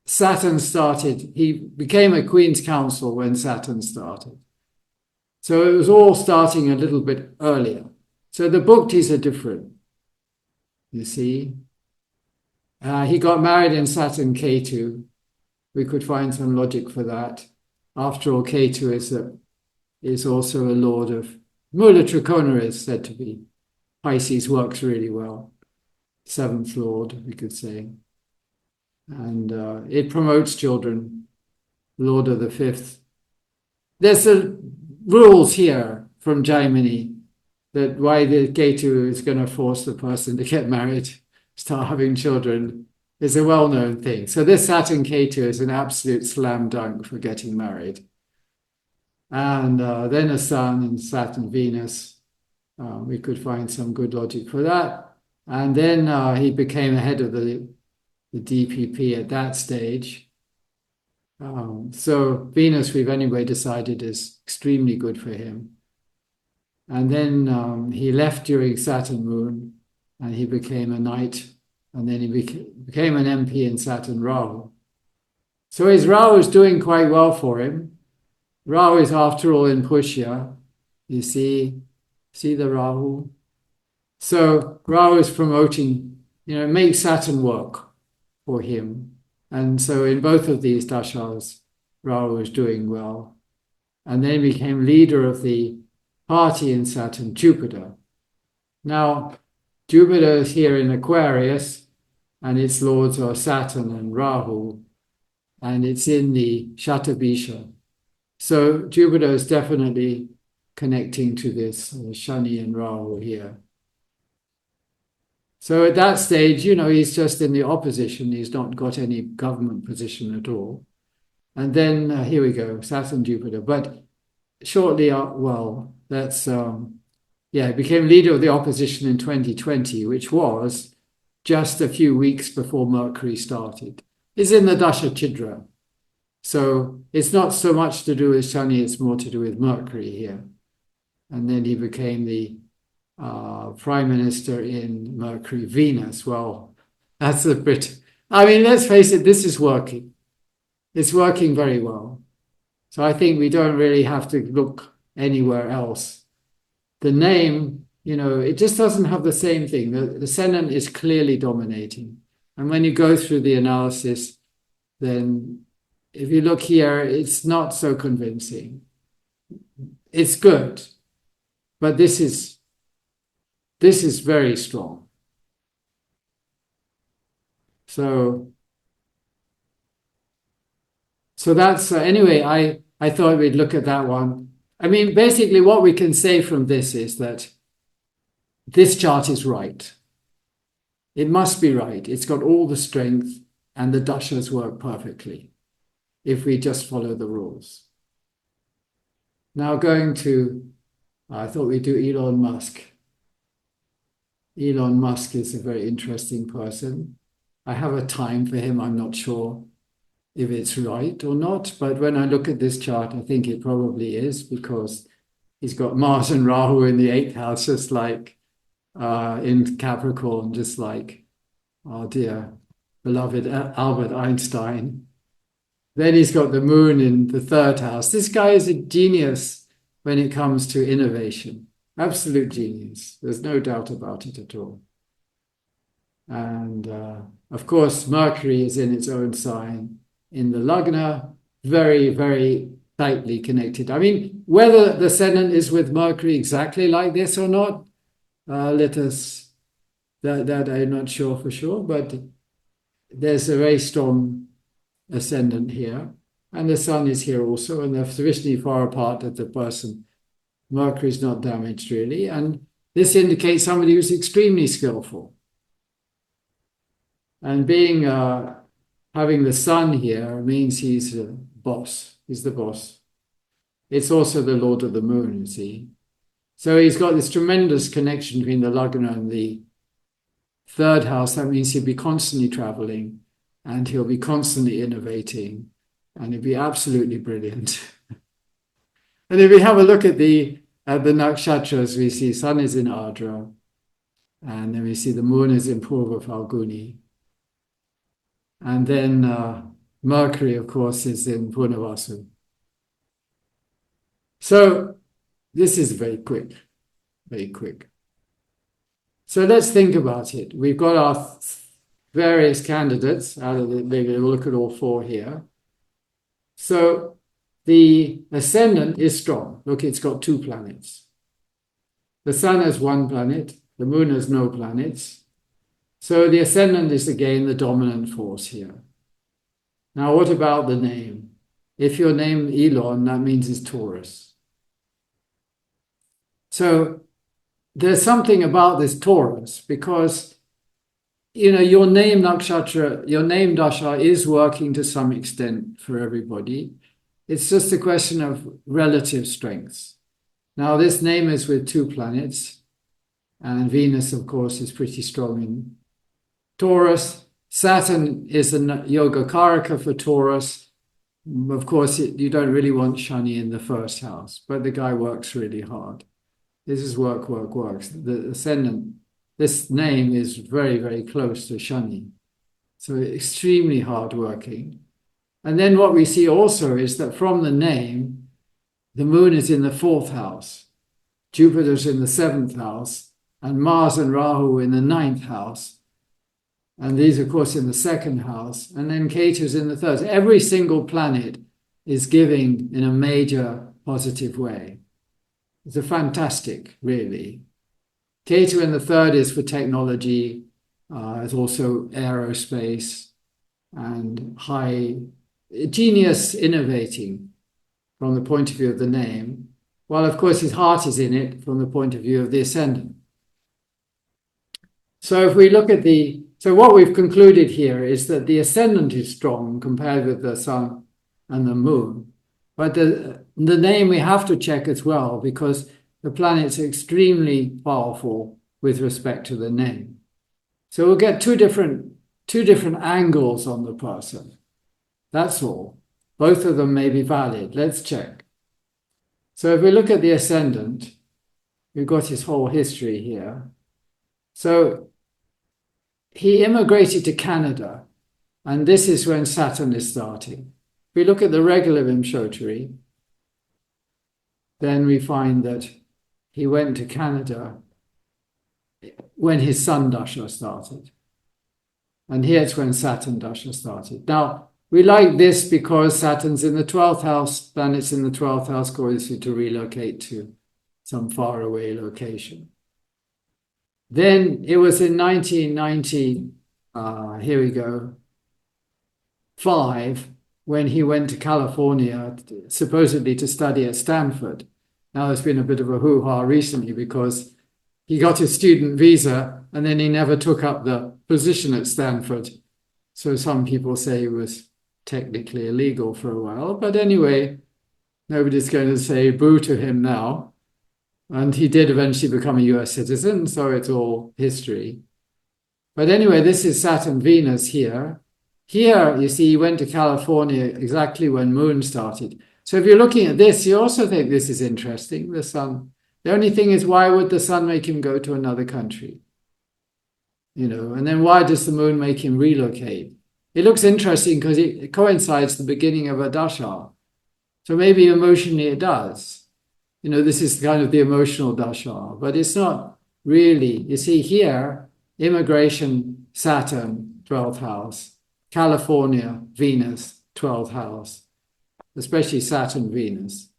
Saturn started, he became a Queen's Counsel when Saturn started. So it was all starting a little bit earlier. So the buktis are different, you see. He got married in Saturn Ketu. We could find some logic for that. After all, Ketu is also a lord of Mula Trikona, is said to be. Pisces works really well. Seventh lord, we could say. And it promotes children. Lord of the fifth. There's rules here from Jaimini that why the Ketu is going to force the person to get married, start having children, is a well-known thing. So this Saturn Ketu is an absolute slam dunk for getting married. And then a Sun and Saturn Venus. We could find some good logic for that. And then he became head of the DPP at that stage. So Venus, we've anyway decided, is extremely good for him. And then he left during Saturn Moon, and he became a knight, and then he became an MP in Saturn Rahu. So his Rahu is doing quite well for him. Rahu is, after all, in Pushya. You see the Rahu? So Rahu is promoting, make Saturn work for him. And so in both of these dashas, Rahu is doing well. And then he became leader of the party in Saturn, Jupiter. Now, Jupiter is here in Aquarius, and its lords are Saturn and Rahu, and it's in the Shatabisha. So Jupiter is definitely connecting to this Shani and Rahu here. So at that stage, he's just in the opposition. He's not got any government position at all. And then here we go, Saturn, Jupiter. But shortly, he became leader of the opposition in 2020, which was just a few weeks before Mercury started. It's in the Dasha Chidra. So it's not so much to do with Shani, it's more to do with Mercury here. And then he became the prime minister in Mercury Venus. Well, that's a bit, let's face it, this is working. It's working very well. So I think we don't really have to look anywhere else. The name, it just doesn't have the same thing. The ascendant is clearly dominating. And when you go through the analysis, then if you look here, it's not so convincing. It's good, but this is very strong. So that's, anyway, I thought we'd look at that one. Basically what we can say from this is that this chart is right. It must be right. It's got all the strength, and the dashas work perfectly if we just follow the rules. Now going to, I thought we'd do Elon Musk. Elon Musk is a very interesting person. I have a time for him. I'm not sure if it's right or not, but when I look at this chart, I think it probably is, because he's got Mars and Rahu in the 8th house, just like in Capricorn, just like our dear beloved Albert Einstein. Then he's got the moon in the third house. This guy is a genius when it comes to innovation. Absolute genius. There's no doubt about it at all. And of course, Mercury is in its own sign in the Lagna, very, very tightly connected. I mean, whether the ascendant is with Mercury exactly like this or not, that I'm not sure for sure, but there's a very strong ascendant here. And the sun is here also, and they're sufficiently far apart that the person, Mercury is not damaged really. And this indicates somebody who's extremely skillful. And being having the sun here means he's a boss. He's the boss. It's also the lord of the moon, you see. So he's got this tremendous connection between the Lagna and the third house. That means he'll be constantly traveling and he'll be constantly innovating and he'll be absolutely brilliant. And if we have a look at the nakshatras, we see sun is in Ardra and then we see the moon is in Purva Falguni. And then Mercury, of course, is in Purnavasu. So this is very quick, very quick. So let's think about it. We've got our various candidates out of the, maybe we'll look at all four here. So the ascendant is strong. Look, it's got 2 planets. The sun has 1 planet, the moon has no planets. So the ascendant is again the dominant force here. Now, what about the name? If you're named Elon, that means it's Taurus. So there's something about this Taurus because, you know, your name nakshatra, your name Dasha is working to some extent for everybody. It's just a question of relative strengths. Now, this name is with 2 planets, and Venus, of course, is pretty strong in Taurus. Saturn is a Yogakaraka for Taurus. Of course, you don't really want Shani in the first house, but the guy works really hard. This is work. The ascendant, this name is very, very close to Shani. So extremely hardworking. And then what we see also is that from the name, the moon is in the 4th house, Jupiter's in the 7th house, and Mars and Rahu in the 9th house. And these, of course, in the 2nd house, and then Ketu's in the 3rd. Every single planet is giving in a major positive way. It's a fantastic, really. Ketu in the 3rd is for technology. It's also aerospace and high genius innovating from the point of view of the name, while, of course, his heart is in it from the point of view of the ascendant. So if we look at so what we've concluded here is that the ascendant is strong compared with the sun and the moon. But the name we have to check as well because the planets are extremely powerful with respect to the name. So we'll get two different angles on the person. That's all. Both of them may be valid. Let's check. So if we look at the ascendant, we've got his whole history here. So he immigrated to Canada, and this is when Saturn is starting. If we look at the regular Vimshottari, then we find that he went to Canada when his Sun Dasha started. And here's when Saturn Dasha started. Now, we like this because Saturn's in the 12th house, planets in the 12th house cause you to relocate to some faraway location. Then it was in 1990, here we go, 5, when he went to California, supposedly to study at Stanford. Now there's been a bit of a hoo-ha recently because he got his student visa and then he never took up the position at Stanford. So some people say it was technically illegal for a while. But anyway, nobody's going to say boo to him now. And he did eventually become a US citizen, so it's all history. But anyway, this is Saturn-Venus here. Here, you see, he went to California exactly when Moon started. So if you're looking at this, you also think this is interesting, the sun. The only thing is, why would the sun make him go to another country? And then why does the moon make him relocate? It looks interesting because it coincides the beginning of a dasha. So maybe emotionally it does. This is kind of the emotional dasha, but it's not really. You see here, immigration, Saturn, 12th house, California, Venus, 12th house, especially Saturn, Venus.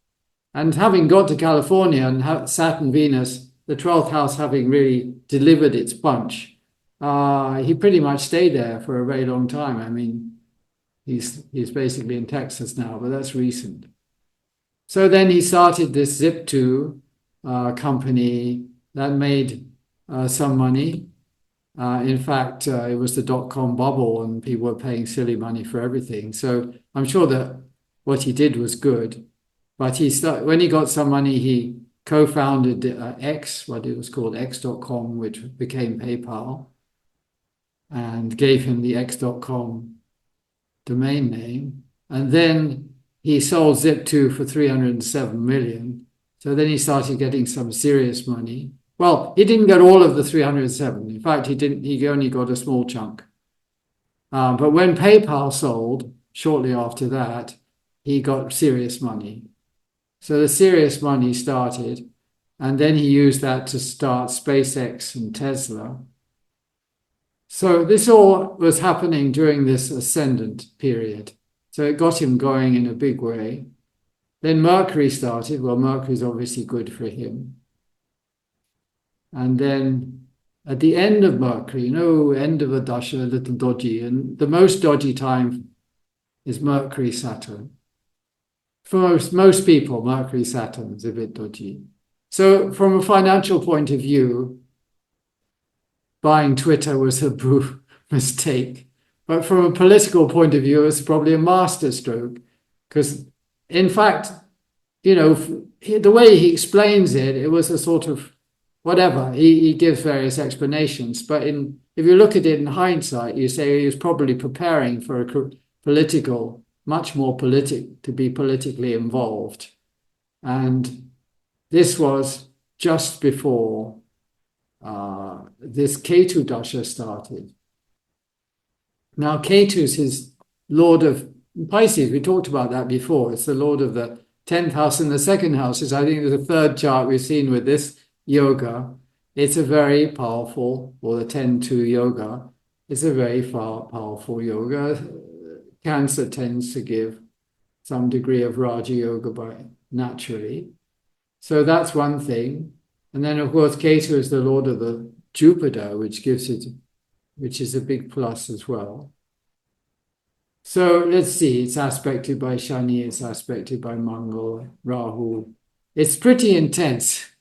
And having got to California and Saturn, Venus, the 12th house having really delivered its punch, he pretty much stayed there for a very long time. I mean, he's basically in Texas now, but that's recent. So then he started this Zip2 company that made some money. In fact, it was the dot-com bubble and people were paying silly money for everything. So I'm sure that what he did was good. But when he got some money, he co-founded X, what it was called, X.com, which became PayPal, and gave him the X.com domain name. And then he sold Zip2 for 307 million. So then he started getting some serious money. Well, he didn't get all of the 307. In fact, he only got a small chunk. But when PayPal sold, shortly after that, he got serious money. So the serious money started, and then he used that to start SpaceX and Tesla. So this all was happening during this ascendant period. So it got him going in a big way. Then Mercury started. Well, Mercury's obviously good for him. And then at the end of Mercury, end of a dasha, a little dodgy. And the most dodgy time is Mercury Saturn. For most people, Mercury Saturn is a bit dodgy. So from a financial point of view, buying Twitter was a mistake. But from a political point of view, it's probably a masterstroke. Because, in fact, the way he explains it, it was a sort of whatever. He gives various explanations. But if you look at it in hindsight, you say he was probably preparing for a much more to be politically involved. And this was just before this Ketu Dasha started. Now, Ketu is his lord of Pisces. We talked about that before. It's the lord of the 10th house, and the second house is, I think, the third chart we've seen with this yoga. It's a very powerful, or the 10-2 yoga. It's a very powerful yoga. Cancer tends to give some degree of Raja Yoga naturally. So that's one thing. And then, of course, Ketu is the lord of the Jupiter, which is a big plus as well. So let's see, it's aspected by Shani, it's aspected by Mangal, Rahu. It's pretty intense,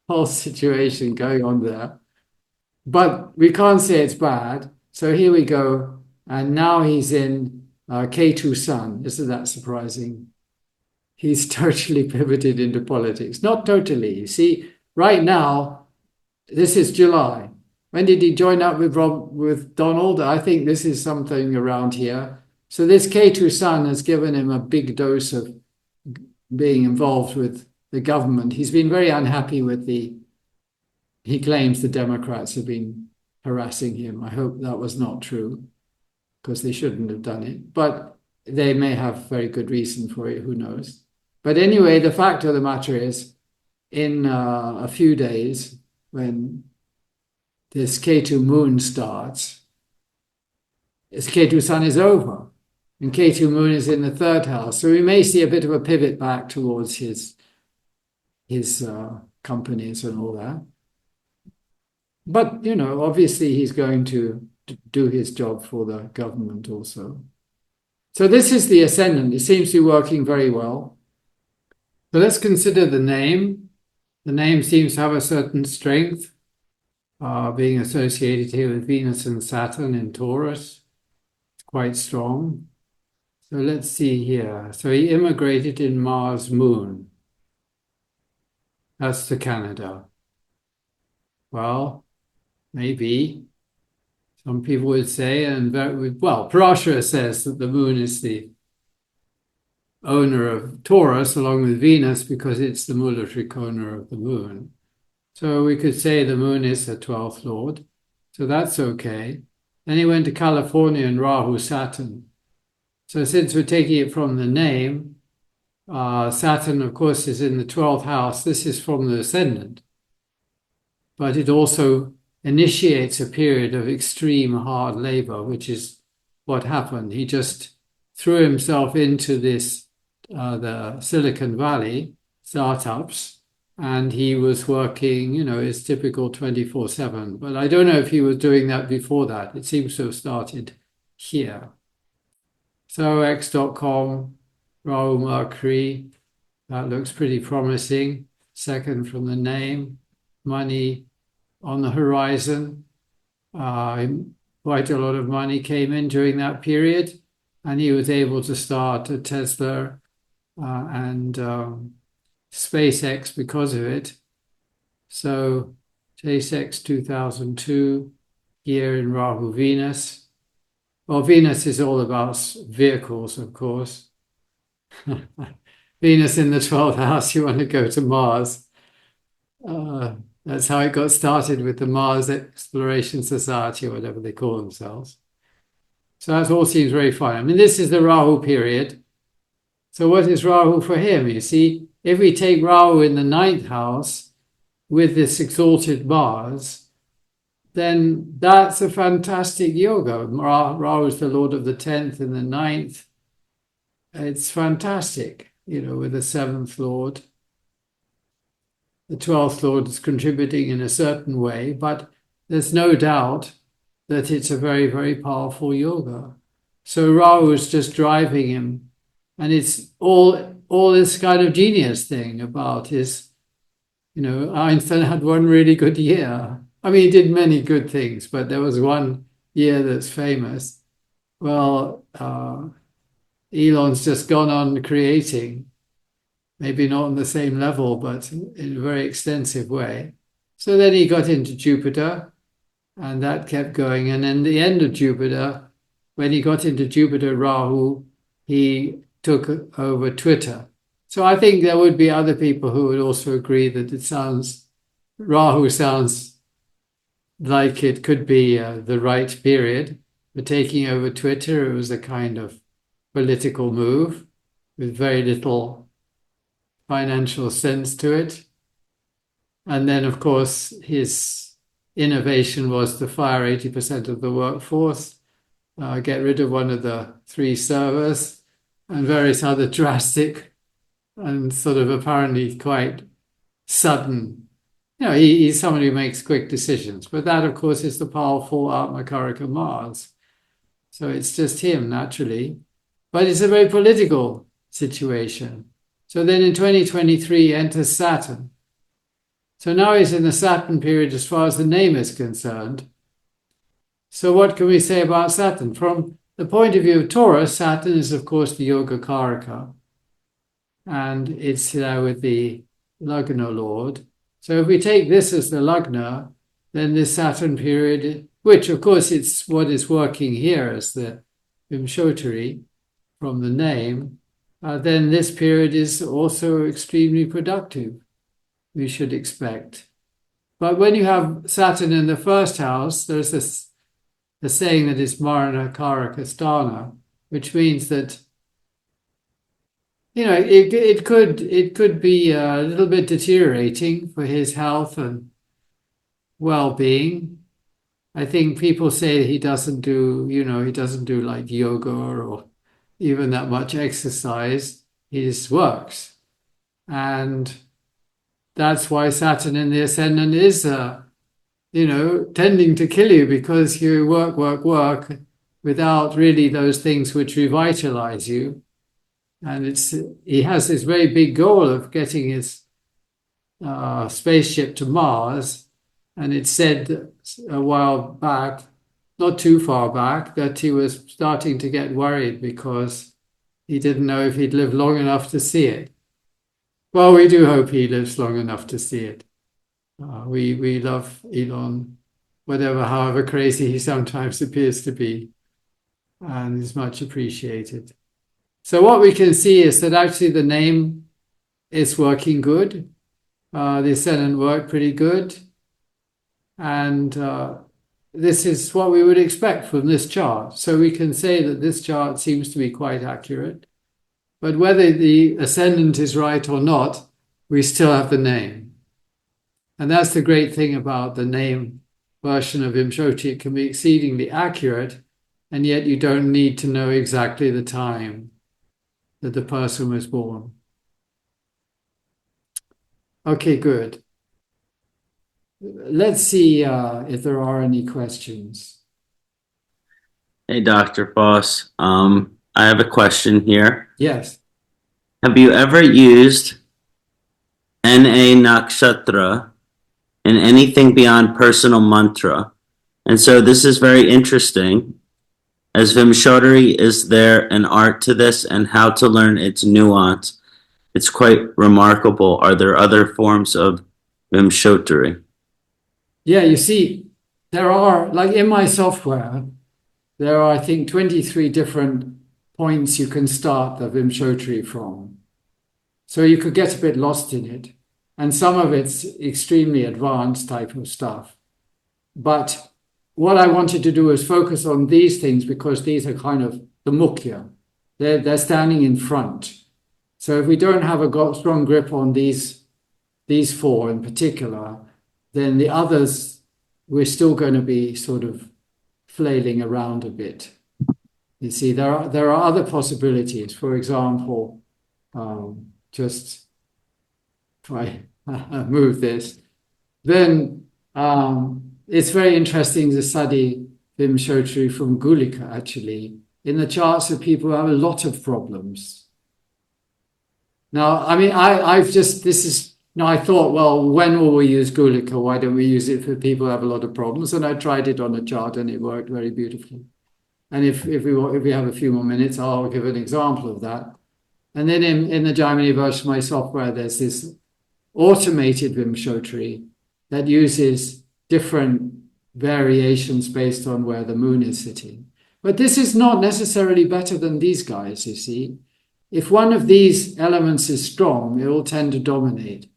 whole situation going on there. But we can't say it's bad. So here we go. And now he's in Ketu Sun. Isn't that surprising? He's totally pivoted into politics. Not totally. You see, right now, this is July. When did he join up with Donald? I think this is something around here. So this Ketu Sun has given him a big dose of being involved with the government. He's been very unhappy with he claims the Democrats have been harassing him. I hope that was not true, because they shouldn't have done it. But they may have very good reason for it, who knows. But anyway, the fact of the matter is, in a few days, when this Ketu moon starts, this Ketu Sun is over, and Ketu moon is in the third house. So we may see a bit of a pivot back towards his companies and all that. But, obviously he's going to do his job for the government also. So this is the ascendant. It seems to be working very well. So let's consider the name. The name seems to have a certain strength, being associated here with Venus and Saturn in Taurus. It's quite strong. So let's see here. So he immigrated in Mars Moon. That's to Canada. Well, maybe. Some people would say, Parashara says that the moon is the owner of Taurus along with Venus because it's the Mula Trikona of the moon. So we could say the moon is the 12th lord. So that's okay. Then he went to California and Rahu Saturn. So since we're taking it from the name, Saturn, of course, is in the 12th house. This is from the ascendant. But it also initiates a period of extreme hard labor, which is what happened. He just threw himself into this, the Silicon Valley startups, and he was working, his typical 24/7. But I don't know if he was doing that before that. It seems to have started here. So X.com, Rahu Mercury, that looks pretty promising. Second from the name, money on the horizon. Quite a lot of money came in during that period, and he was able to start a Tesla and SpaceX because of it. So SpaceX 2002, year in Rahu Venus. Well, Venus is all about vehicles, of course. Venus in the 12th house, you want to go to Mars. That's how it got started with the Mars Exploration Society, or whatever they call themselves. So that all seems very fine. I mean, this is the Rahu period. So what is Rahu for him? You see, if we take Rahu in the 9th house with this exalted Mars, then that's a fantastic yoga. Rahu is the lord of the 10th and the 9th. It's fantastic, with the 7th lord. The 12th lord is contributing in a certain way, but there's no doubt that it's a very, very powerful yoga. So Rahu is just driving him. And it's all this kind of genius thing about his, Einstein had one really good year. I mean, he did many good things, but there was one year that's famous. Well, Elon's just gone on creating, maybe not on the same level, but in a very extensive way. So then he got into Jupiter, and that kept going. And then the end of Jupiter, when he got into Jupiter Rahu, he took over Twitter. So I think there would be other people who would also agree that Rahu sounds like it could be the right period for taking over Twitter. It was a kind of political move with very little financial sense to it. And then, of course, his innovation was to fire 80% of the workforce, get rid of one of the 3 servers, and various other drastic and sort of apparently quite sudden. He's someone who makes quick decisions. But that, of course, is the powerful Atmakaraka Mars. So it's just him, naturally. But it's a very political situation. So then in 2023 enters Saturn. So now he's in the Saturn period as far as the name is concerned. So what can we say about Saturn? From the point of view of Taurus, Saturn is, of course, the Yoga Karaka. And it's there with the Lagna Lord. So if we take this as the Lagna, then this Saturn period, which, of course, it's what is working here as the Vimshottari from the name, then this period is also extremely productive, we should expect. But when you have Saturn in the 1st house, there's the saying that it's Marana Karaka Sthana, which means that, it could be a little bit deteriorating for his health and well-being. I think people say he doesn't do like yoga or even that much exercise. He just works. And that's why Saturn in the ascendant is, tending to kill you, because you work without really those things which revitalize you. And he has this very big goal of getting his spaceship to Mars. And it said a while back, not too far back, that he was starting to get worried because he didn't know if he'd live long enough to see it. Well, we do hope he lives long enough to see it. We love Elon, however crazy he sometimes appears to be, and is much appreciated. So what we can see is that actually the name is working good. The ascendant worked pretty good. And this is what we would expect from this chart. So we can say that this chart seems to be quite accurate. But whether the ascendant is right or not, we still have the name. And that's the great thing about the name version of Vimshottari. It can be exceedingly accurate, and yet you don't need to know exactly the time that the person was born. Okay, good. Let's see if there are any questions. Hey, Dr. Foss. I have a question here. Yes. Have you ever used N.A. Nakshatra in anything beyond personal mantra? And so this is very interesting. As Vimshottari, is there an art to this and how to learn its nuance? It's quite remarkable. Are there other forms of Vimshottari? Yeah, you see, there are, like in my software, there are, I think, 23 different points you can start the Vimshottari from. So you could get a bit lost in it. And some of it's extremely advanced type of stuff. But what I wanted to do is focus on these things because these are kind of the mukhya. They're standing in front. So if we don't have a strong grip on these four in particular, then the others, we're still going to be sort of flailing around a bit. You see, there are other possibilities. For example, just try move this. Then it's very interesting to study Vimshottari from Gulika, actually, in the charts of people who have a lot of problems. Now, I mean, I thought, well, when will we use Gulika? Why don't we use it for people who have a lot of problems? And I tried it on a chart and it worked very beautifully. And if we have a few more minutes, I'll give an example of that. And then in the Jaimini version of my software, there's this automated Vimshottari that uses different variations based on where the moon is sitting. But this is not necessarily better than these guys, you see. If one of these elements is strong, it will tend to dominate.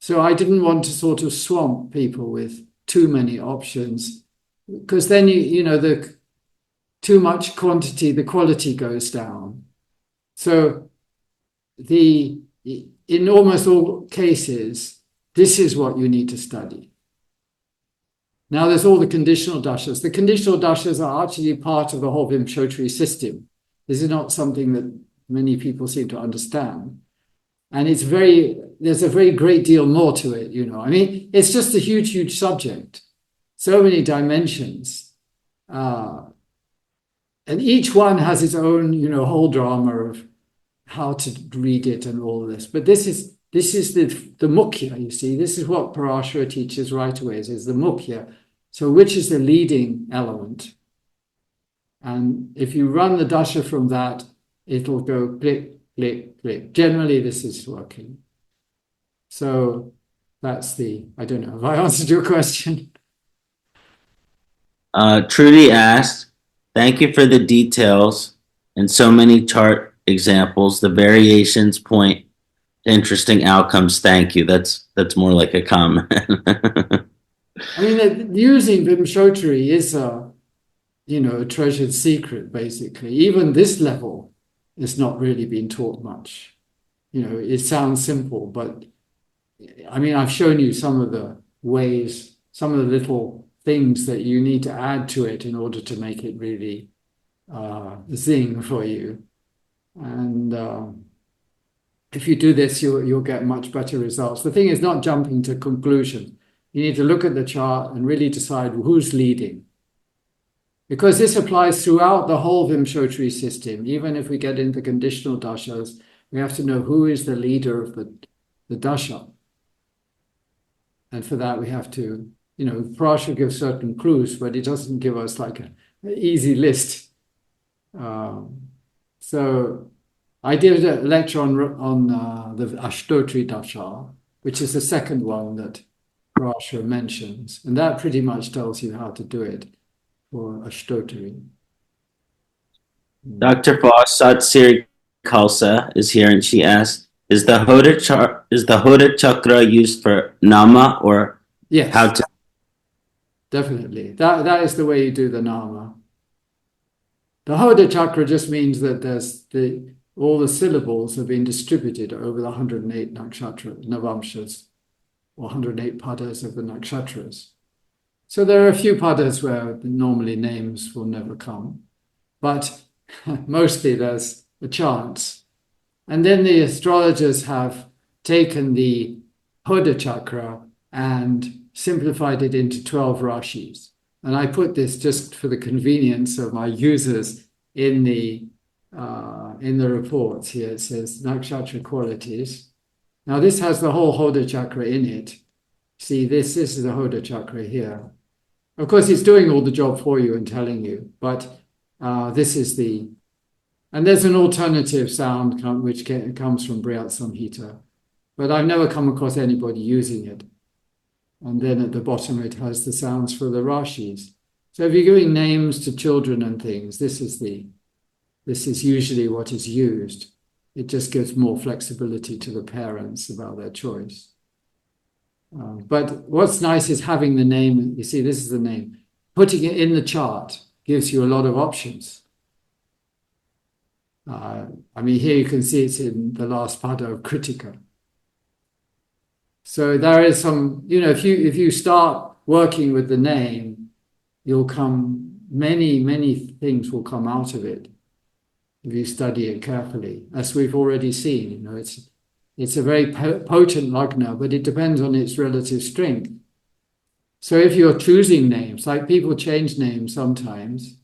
So I didn't want to sort of swamp people with too many options, because then the too much quantity, the quality goes down. So in almost all cases, this is what you need to study. Now there's all the conditional dashas. The conditional dashas are actually part of the whole Vimshottari system. This is not something that many people seem to understand. And there's a very great deal more to it, I mean, it's just a huge, huge subject. So many dimensions. And each one has its own, whole drama of how to read it and all this. But this is the mukhya, you see. This is what Parashara teaches right away, is the mukhya. So which is the leading element? And if you run the dasha from that, it'll go click, click, click. Generally, this is working. So that's I don't know, have I answered your question? Trudy asked, thank you for the details and so many chart examples. The variations point to interesting outcomes. Thank you. That's more like a comment. I mean, using Vimshottari is a treasured secret, basically. Even this level has not really been taught much. It sounds simple, but I mean, I've shown you some of the ways, some of the little things that you need to add to it in order to make it really zing for you. And if you do this, you'll get much better results. The thing is not jumping to conclusions. You need to look at the chart and really decide who's leading. Because this applies throughout the whole Vimshottari system. Even if we get into conditional dashas, we have to know who is the leader of the dasha. And for that, we have to, Parashara gives certain clues, but it doesn't give us like an easy list. So I did a lecture on the Ashtotri Daśā, which is the second one that Parashara mentions. And that pretty much tells you how to do it for Ashtotri. Dr. Foss, Sat Sri Khalsa is here, and she asks, is the Hoda chakra used for nama, or Yes, how to? definitely. That is the way you do the nama. The Hoda chakra just means that all the syllables have been distributed over the 108 nakshatra, navamshas, or 108 padas of the nakshatras. So there are a few padas where normally names will never come, but mostly there's a chance. And then the astrologers have taken the Hoda chakra and simplified it into 12 rashis. And I put this just for the convenience of my users in the reports here. It says nakshatra qualities. Now this has the whole Hoda chakra in it. See, this is the Hoda chakra here. Of course, it's doing all the job for you and telling you, but this is the, and there's an alternative sound which comes from Briyat Samhita, but I've never come across anybody using it. And then at the bottom, it has the sounds for the rashis. So if you're giving names to children and things, this is usually what is used. It just gives more flexibility to the parents about their choice. But what's nice is having the name. You see, this is the name. Putting it in the chart gives you a lot of options. I mean, here you can see it's in the last pada of Kritika. So there is some, if you start working with the name, many things will come out of it if you study it carefully, as we've already seen. It's a very potent lagna, but it depends on its relative strength. So if you're choosing names, like people change names sometimes,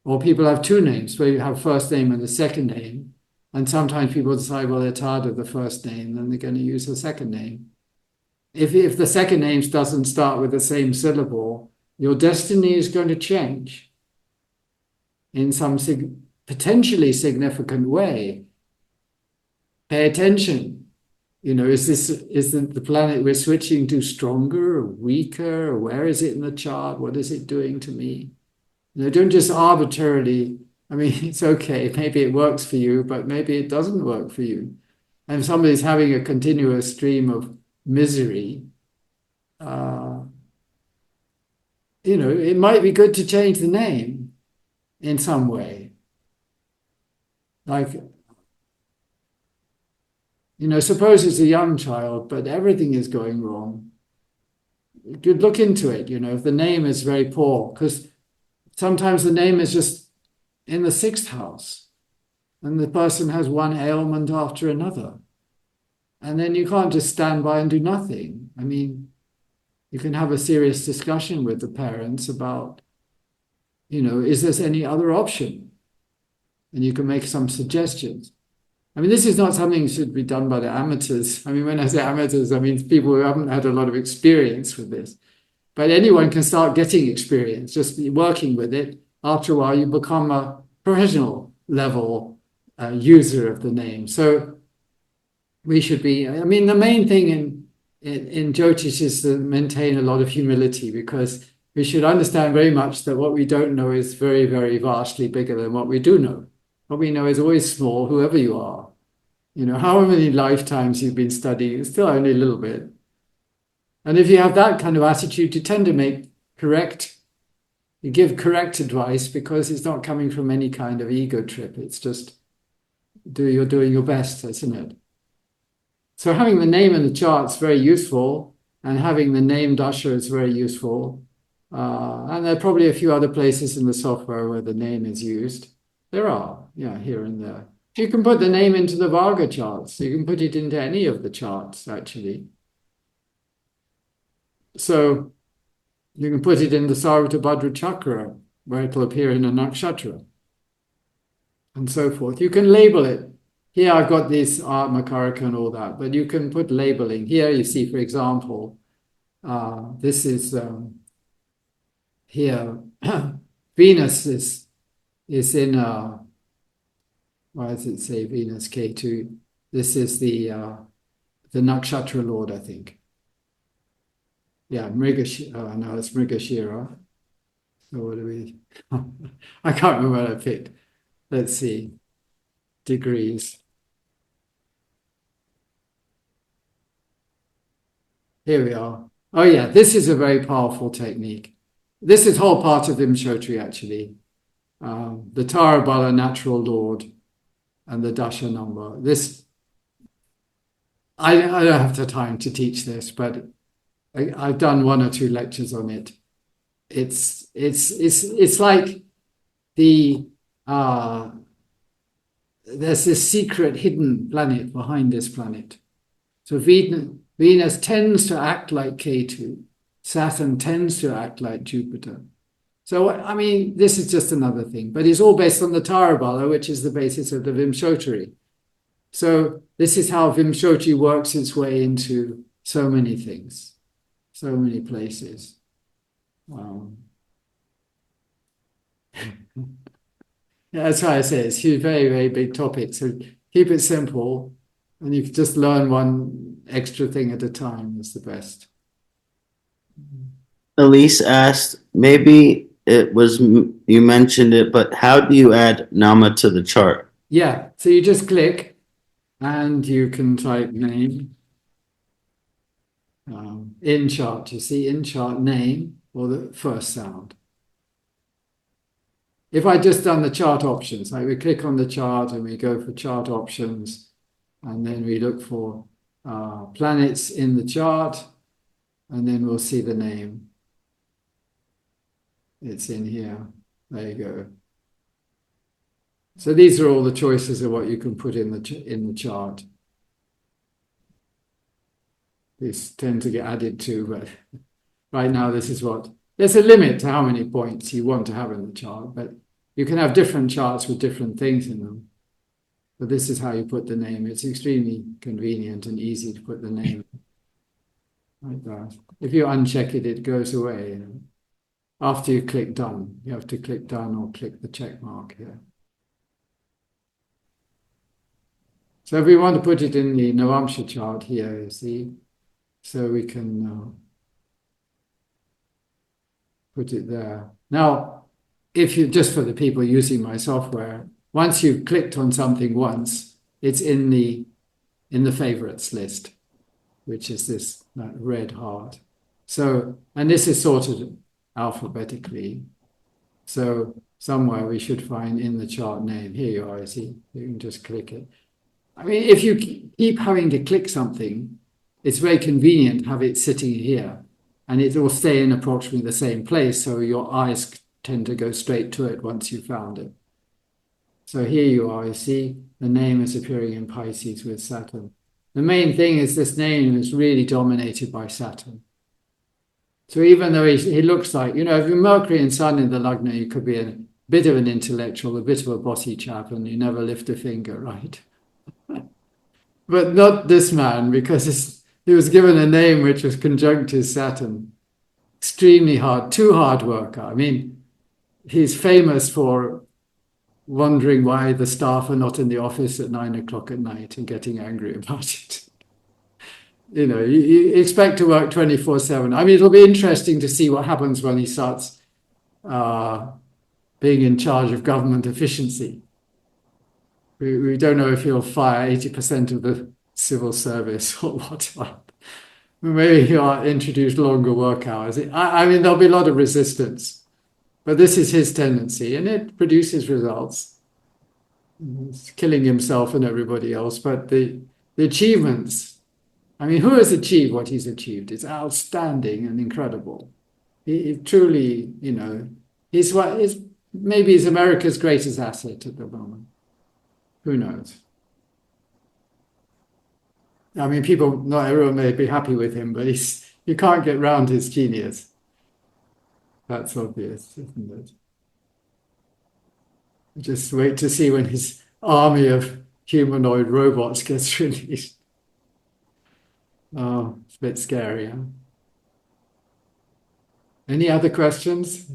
or people have two names, where you have first name and the second name, and sometimes people decide, well, they're tired of the first name, then they're going to use the second name. If the second name doesn't start with the same syllable, your destiny is going to change in some potentially significant way. Pay attention. Is the planet we're switching to stronger or weaker? Or where is it in the chart? What is it doing to me? Don't just arbitrarily, I mean, it's okay, maybe it works for you, but maybe it doesn't work for you. And if somebody's having a continuous stream of misery, it might be good to change the name in some way. Like, suppose it's a young child, but everything is going wrong. You could look into it, if the name is very poor, because sometimes the name is just in the sixth house, and the person has one ailment after another. And then you can't just stand by and do nothing. I mean, you can have a serious discussion with the parents about, is there any other option? And you can make some suggestions. I mean, this is not something that should be done by the amateurs. I mean, when I say amateurs, I mean people who haven't had a lot of experience with this. But anyone can start getting experience, just be working with it. After a while, you become a professional level user of the name. So we should be, I mean, the main thing in Jyotish is to maintain a lot of humility, because we should understand very much that what we don't know is very, very vastly bigger than what we do know. What we know is always small, whoever you are. How many lifetimes you've been studying, it's still only a little bit. And if you have that kind of attitude, you tend to you give correct advice, because it's not coming from any kind of ego trip. It's just you're doing your best, isn't it? So having the name in the chart is very useful, and having the name Dasha is very useful. And there are probably a few other places in the software where the name is used. There are, here and there. You can put the name into the Varga charts. You can put it into any of the charts, actually. So you can put it in the Sarvatabhadra chakra, where it will appear in a nakshatra, and so forth. You can label it. Here I've got this Atmakaraka and all that, but you can put labeling. Here you see, for example, this is here, Venus is in, why does it say Venus K2? This is the nakshatra lord, I think. Yeah, Mrigashira. No, it's Mrigashira. So what do we? I can't remember what I picked. Let's see. degrees. Here we are. Oh yeah, this is a very powerful technique. This is whole part of Vimshottari actually. The Tarabala natural lord and the Dasha number. This, I don't have the time to teach this, but I've done 1 or 2 lectures on it. It's like the there's this secret hidden planet behind this planet. So Venus tends to act like Ketu. Saturn tends to act like Jupiter. So, I mean, this is just another thing, but it's all based on the Tarabala, which is the basis of the Vimshottari. So this is how Vimshottari works its way into so many things, so many places. Yeah, that's why I say it's a very, very big topic. So keep it simple, and you can just learn one extra thing at a time is the best. Elise asked, maybe it was you mentioned it, but how do you add Nama to the chart? Yeah, so you just click and you can type name in chart. You see in chart name or the first sound. If I just done the chart options, like we click on the chart and we go for chart options, and then we look for planets in the chart, and then we'll see the name. It's in here. There you go. So these are all the choices of what you can put in the chart. These tend to get added to, but right now this is what, there's a limit to how many points you want to have in the chart, but you can have different charts with different things in them. But this is how you put the name. It's extremely convenient and easy to put the name like that. If you uncheck it, it goes away. You know? After you click done, you have to click done or click the check mark here. So if we want to put it in the Navamsha chart here, you see, so we can put it there. Now, if you, just for the people using my software, once you've clicked on something once, it's in the favorites list, which is this red heart. So, and this is sorted alphabetically. So somewhere we should find in the chart name. Here you are, you see, you can just click it. I mean, if you keep having to click something, it's very convenient to have it sitting here, and it will stay in approximately the same place, so your eyes tend to go straight to it once you've found it. So here you are, you see, the name is appearing in Pisces with Saturn. The main thing is this name is really dominated by Saturn. So even though he looks like, you know, if you're Mercury and Sun in the Lagna, you could be a bit of an intellectual, a bit of a bossy chap, and you never lift a finger, right? But not this man, because he was given a name which was conjunct his Saturn. Extremely hard, too hard worker. I mean, he's famous for wondering why the staff are not in the office at 9 o'clock at night and getting angry about it. You know, you expect to work 24/7. I mean, it'll be interesting to see what happens when he starts being in charge of government efficiency. We don't know if he'll fire 80% of the civil service or whatever. Maybe he'll introduce longer work hours. I mean, there'll be a lot of resistance, but this is his tendency, and it produces results. He's killing himself and everybody else, but the achievements, I mean, who has achieved what he's achieved? It's outstanding and incredible. He truly, you know, maybe he's America's greatest asset at the moment. Who knows? I mean, not everyone may be happy with him, but you can't get round his genius. That's obvious, isn't it? Just wait to see when his army of humanoid robots gets released. Oh, it's a bit scary, huh? Any other questions?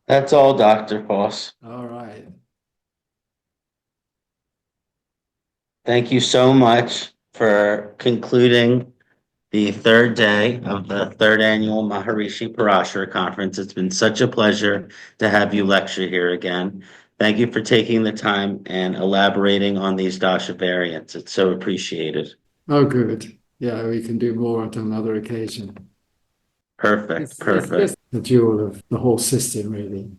That's all, Dr. Foss. All right. Thank you so much for concluding the third day of the third annual Maharishi Parashara conference. It's been such a pleasure to have you lecture here again. Thank you for taking the time and elaborating on these Dasha variants. It's so appreciated. Oh, good. Yeah, we can do more at another occasion. Perfect, It's perfect. just the jewel of the whole system, really.